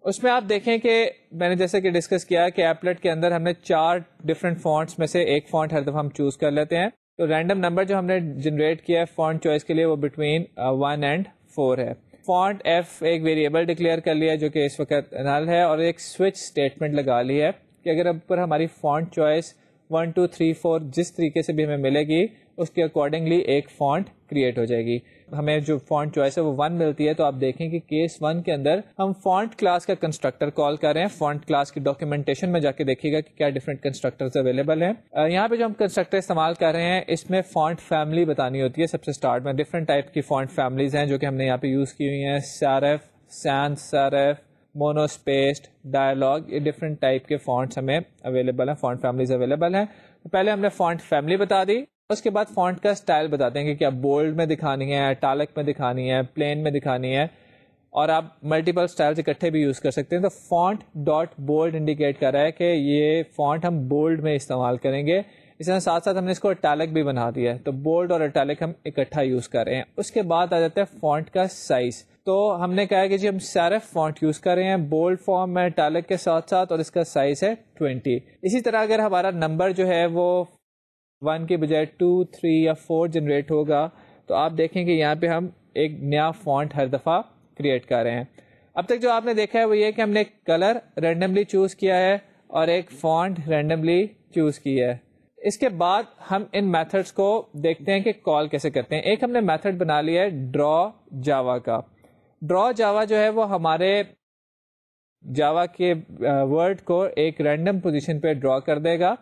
اس میں آپ دیکھیں کہ میں نے جیسے کہ ڈسکس کیا کہ ایپلیٹ کے اندر ہم نے 4 ڈفرینٹ فونٹس میں سے ایک فونٹ ہر دفعہ ہم چوز کر لیتے ہیں. تو رینڈم نمبر جو ہم نے جنریٹ کیا ہے فونٹ چوائس کے لیے وہ بٹوین 1 اینڈ 4 ہے. فونٹ F ایک ویریبل ڈکلیئر کر لیا جو کہ اس وقت نل ہے, اور ایک سوئچ اسٹیٹمنٹ لگا لی ہے کہ اگر اب پر ہماری فونٹ چوائس 1 2 3 4 جس طریقے سے بھی ہمیں ملے گی اس کے اکارڈنگلی ایک فونٹ کریٹ ہو جائے گی. ہمیں جو فونٹ چوائس ہے وہ 1 ملتی ہے, تو آپ دیکھیں کہ کیس 1 کے اندر ہم فونٹ کلاس کا کنسٹرکٹر کال کر رہے ہیں. فونٹ کلاس کی ڈاکیومنٹیشن میں جا کے دیکھیے گا کہ کیا ڈفرینٹ کنسٹرکٹرز اویلیبل ہیں. یہاں پہ جو ہم کنسٹرکٹر استعمال کر رہے ہیں اس میں فونٹ فیملی بتانی ہوتی ہے. سب سے اسٹارٹ میں ڈفرینٹ ٹائپ کی فونٹ فیملیز ہیں جو کہ ہم نے یہاں پہ یوز کی ہوئی ہیں. سیرف, سینس سیرف, مونو اسپیسڈ, ڈائلاگ, یہ ڈفرینٹ ٹائپ کے فونٹس ہمیں اویلیبل ہیں, فونٹ فیملیز اویلیبل ہیں. پہلے ہم نے فونٹ فیملی بتا دی, اس کے بعد فونٹ کا اسٹائل بتاتے ہیں کہ کیا بولڈ میں دکھانی ہے, اٹالک میں دکھانی ہے, پلین میں دکھانی ہے, اور آپ ملٹیپل اسٹائلز اکٹھے بھی یوز کر سکتے ہیں. تو فونٹ ڈاٹ بولڈ انڈیکیٹ کر رہا ہے کہ یہ فونٹ ہم بولڈ میں استعمال کریں گے. اس طرح ساتھ ساتھ ہم نے اس کو اٹالک بھی بنا دیا ہے, تو بولڈ اور اٹالک ہم اکٹھا یوز کر رہے ہیں. اس کے بعد آ جاتا ہے فونٹ کا سائز. تو ہم نے کہا کہ جی ہم سیرف فونٹ یوز کر رہے ہیں بولڈ فارم میں اٹالک کے ساتھ ساتھ, اور اس کا سائز ہے 20. اسی طرح اگر ہمارا نمبر جو ہے وہ 1 کے بجائے 2 3 یا 4 جنریٹ ہوگا تو آپ دیکھیں کہ یہاں پہ ہم ایک نیا فونٹ ہر دفعہ کریٹ کر رہے ہیں. اب تک جو آپ نے دیکھا ہے وہ یہ کہ ہم نے ایک کلر رینڈملی چوز کیا ہے اور ایک فونٹ رینڈملی چوز کی ہے. اس کے بعد ہم ان میتھڈس کو دیکھتے ہیں کہ کال کیسے کرتے ہیں. ایک ہم نے میتھڈ بنا لیا ہے ڈرا جاوا کا. ڈرا جاوا جو ہے وہ ہمارے جاوا کے ورڈ کو ایک رینڈم پوزیشن پہ ڈرا کر دے گا.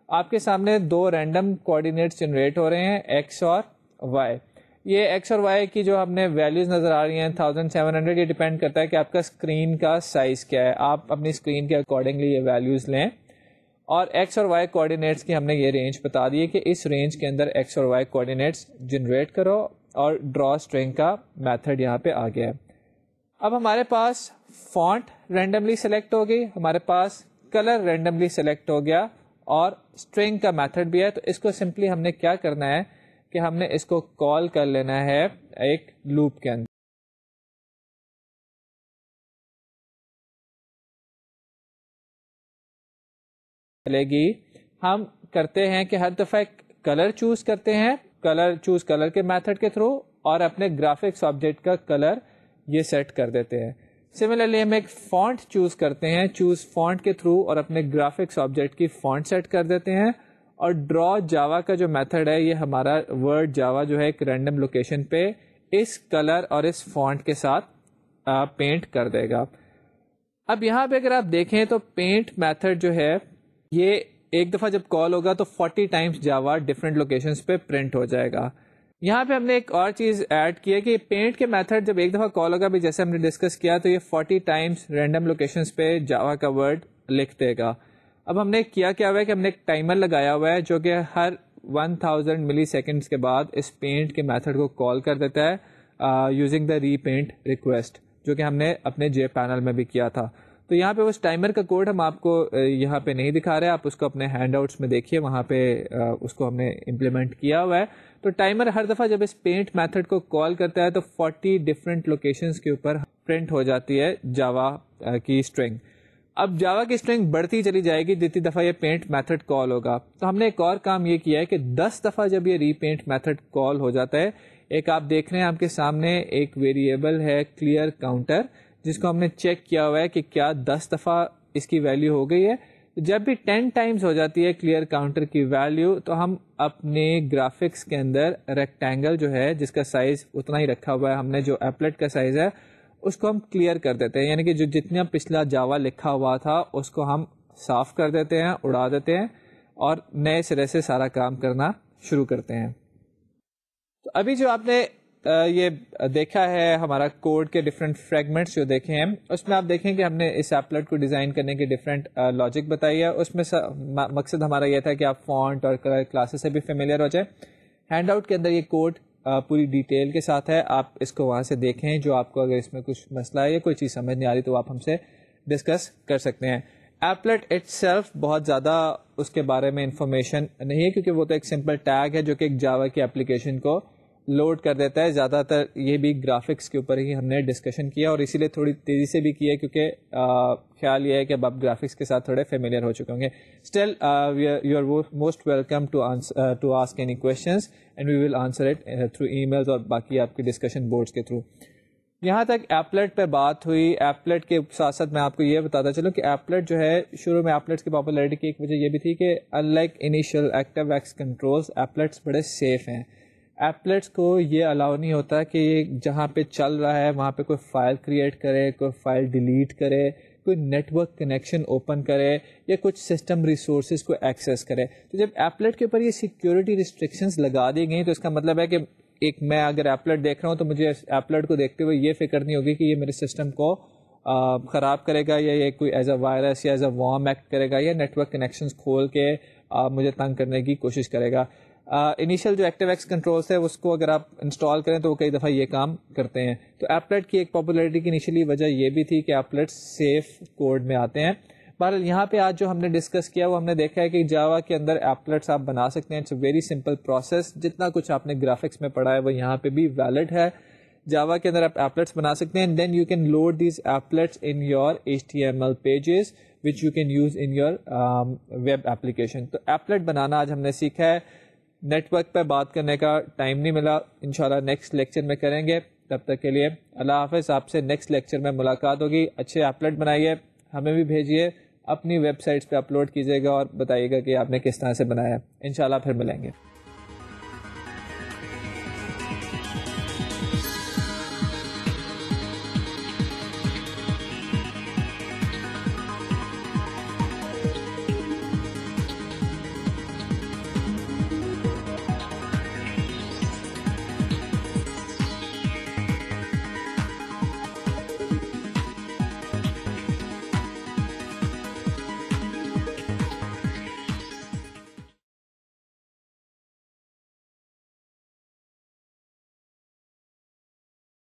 آپ کے سامنے 2 رینڈم کوآرڈینیٹس جنریٹ ہو رہے ہیں, ایکس اور وائی. یہ ایکس اور وائی کی جو ہم نے ویلیوز نظر آ رہی ہیں 1700, یہ ڈیپینڈ کرتا ہے کہ آپ کا اسکرین کا سائز کیا ہے. آپ اپنی اسکرین کے اکارڈنگلی یہ ویلیوز لیں, اور ایکس اور وائی کوآرڈینیٹس کی ہم نے یہ رینج بتا دی ہے کہ اس رینج کے اندر ایکس اور وائی کوآرڈینیٹس جنریٹ کرو, اور ڈرا اسٹرنگ کا میتھڈ یہاں پہ آ گیا ہے. اب ہمارے پاس فونٹ رینڈملی سلیکٹ ہو گئی, ہمارے پاس کلر رینڈملی سلیکٹ ہو گیا, اور اسٹرنگ کا میتھڈ بھی ہے. تو اس کو سمپلی ہم نے کیا کرنا ہے کہ ہم نے اس کو کال کر لینا ہے ایک لوپ کے اندر. چلے گی ہم کرتے ہیں کہ ہر دفعہ کلر چوز کرتے ہیں, کلر چوز کلر کے میتھڈ کے تھرو, اور اپنے گرافکس آبجیکٹ کا کلر یہ سیٹ کر دیتے ہیں. سملرلی ہم ایک فونٹ چوز کرتے ہیں چوز فونٹ کے تھرو, اور اپنے گرافکس آبجیکٹ کی فونٹ سیٹ کر دیتے ہیں. اور ڈرا جاوا کا جو میتھڈ ہے یہ ہمارا ورڈ جاوا جو ہے ایک رینڈم لوکیشن پہ اس کلر اور اس فونٹ کے ساتھ پینٹ کر دے گا. اب یہاں پہ اگر آپ دیکھیں تو پینٹ میتھڈ جو ہے یہ ایک دفعہ جب کال ہوگا تو 40 ٹائمز جاوا ڈفرینٹ لوکیشنز پہ پرنٹ ہو جائے گا. یہاں پہ ہم نے ایک اور چیز ایڈ کی ہے کہ پینٹ کے میتھڈ جب ایک دفعہ کال ہوگا بھی, جیسے ہم نے ڈسکس کیا, تو یہ 40 ٹائمز رینڈم لوکیشنز پہ جاوا کا ورڈ لکھ دے گا. اب ہم نے کیا ہوا ہے کہ ہم نے ایک ٹائمر لگایا ہوا ہے جو کہ ہر 1000 ملی سیکنڈس کے بعد اس پینٹ کے میتھڈ کو کال کر دیتا ہے using the repaint request, جو کہ ہم نے اپنے جے پینل میں بھی کیا تھا. تو یہاں پہ اس ٹائمر کا کوڈ ہم آپ کو یہاں پہ نہیں دکھا رہے، آپ اس کو اپنے ہینڈ آؤٹس میں دیکھیے، وہاں پہ اس کو ہم نے امپلیمنٹ کیا ہوا ہے. تو ٹائمر ہر دفعہ جب اس پینٹ میتھڈ کو کال کرتا ہے تو 40 ڈفرینٹ لوکیشنز کے اوپر پرنٹ ہو جاتی ہے جاوا کی اسٹرنگ. اب جاوا کی اسٹرنگ بڑھتی چلی جائے گی جتنی دفعہ یہ پینٹ میتھڈ کال ہوگا. تو ہم نے ایک اور کام یہ کیا ہے کہ 10 دفعہ جب یہ ری پینٹ میتھڈ کال ہو جاتا ہے، ایک آپ دیکھ رہے ہیں آپ کے سامنے ایک ویریبل ہے کلیئر کاؤنٹر، جس کو ہم نے چیک کیا ہوا ہے کہ کیا 10 دفعہ اس کی ویلیو ہو گئی ہے. جب بھی 10 ٹائمز ہو جاتی ہے کلیئر کاؤنٹر کی ویلیو، تو ہم اپنے گرافکس کے اندر ریکٹینگل جو ہے جس کا سائز اتنا ہی رکھا ہوا ہے ہم نے، جو ایپلٹ کا سائز ہے، اس کو ہم کلیئر کر دیتے ہیں. یعنی کہ جو جتنا پچھلا جاوا لکھا ہوا تھا اس کو ہم صاف کر دیتے ہیں، اڑا دیتے ہیں، اور نئے سرے سے سارا کام کرنا شروع کرتے ہیں. تو ابھی جو آپ نے یہ دیکھا ہے ہمارا کوڈ کے ڈفرینٹ فریگمنٹس جو دیکھے ہیں، اس میں آپ دیکھیں کہ ہم نے اس ایپلٹ کو ڈیزائن کرنے کی ڈفرینٹ لاجک بتائی ہے. اس میں مقصد ہمارا یہ تھا کہ آپ فونٹ اور کلر کلاسز سے بھی فیملیئر ہو جائے. ہینڈ آؤٹ کے اندر یہ کوڈ پوری ڈیٹیل کے ساتھ ہے، آپ اس کو وہاں سے دیکھیں. جو آپ کو اگر اس میں کچھ مسئلہ ہے یا کوئی چیز سمجھ نہیں آ رہی تو آپ ہم سے ڈسکس کر سکتے ہیں. ایپلٹ اٹ سیلف بہت زیادہ اس کے بارے میں انفارمیشن نہیں ہے، کیونکہ وہ تو ایک سمپل ٹیگ ہے جو کہ ایک جاوا کی اپلیکیشن کو لوڈ کر دیتا ہے. زیادہ تر یہ بھی گرافکس کے اوپر ہی ہم نے ڈسکشن کیا، اور اسی لیے تھوڑی تیزی سے بھی کیا ہے، کیونکہ خیال یہ ہے کہ اب آپ گرافکس کے ساتھ تھوڑے فیملیئر ہو چکے ہوں گے. Still you are most welcome to ask any questions and we will answer it through emails اور باقی آپ کی ڈسکشن بورڈس کے تھرو. یہاں تک ایپلٹ پہ بات ہوئی. ایپلٹ کے ساتھ ساتھ میں آپ کو یہ بتاتا چلوں کہ ایپلٹ جو ہے شروع میں ایپلٹس کی پاپولیرٹی کی ایک وجہ یہ بھی تھی کہ unlike initial ActiveX controls, applets بڑے سیف ہیں. ایپلٹس کو یہ الاؤ نہیں ہوتا کہ جہاں پہ چل رہا ہے وہاں پہ کوئی فائل کریٹ کرے، کوئی فائل ڈیلیٹ کرے، کوئی نیٹ ورک کنیکشن اوپن کرے، یا کچھ سسٹم ریسورسز کو ایکسیس کرے. تو جب ایپلٹ کے اوپر یہ سیکیورٹی ریسٹرکشنز لگا دی گئی تو اس کا مطلب ہے کہ ایک میں اگر ایپلٹ دیکھ رہا ہوں تو مجھے ایپلٹ کو دیکھتے ہوئے یہ فکر نہیں ہوگی کہ یہ میرے سسٹم کو خراب کرے گا، یا یہ کوئی ایز اے وائرس یا ایز اے وارم ایکٹ کرے گا، یا نیٹ ورک کنیکشنز کھول کے مجھے تنگ کرنے کی کوشش کرے گا. انیشیل جو ایکٹیو ایکس کنٹرولز ہے اس کو اگر آپ انسٹال کریں تو وہ کئی دفعہ یہ کام کرتے ہیں. تو ایپلٹ کی ایک پاپولیرٹی کی انیشیلی وجہ یہ بھی تھی کہ ایپلٹ سیف کوڈ میں آتے ہیں. بہرحال یہاں پہ آج جو ہم نے ڈسکس کیا وہ ہم نے دیکھا ہے کہ جاوا کے اندر ایپلٹس آپ بنا سکتے ہیں. It's a very simple process. جتنا کچھ آپ نے گرافکس میں پڑھا ہے وہ یہاں پہ بھی ویلڈ ہے. جاوا کے اندر آپ ایپلٹس بنا سکتے ہیں. Then you can load these applets in your HTML pages which you can use in your web application. تو ایپلٹ بنانا آج ہم نے سیکھا ہے. نیٹ ورک پہ بات کرنے کا ٹائم نہیں ملا، انشاءاللہ نیکسٹ لیکچر میں کریں گے. تب تک کے لیے اللہ حافظ. آپ سے نیکسٹ لیکچر میں ملاقات ہوگی. اچھے ایپلٹ بنائیے، ہمیں بھی بھیجیے، اپنی ویب سائٹس پہ اپلوڈ کیجیے گا اور بتائیے گا کہ آپ نے کس طرح سے بنایا. انشاءاللہ پھر ملیں گے.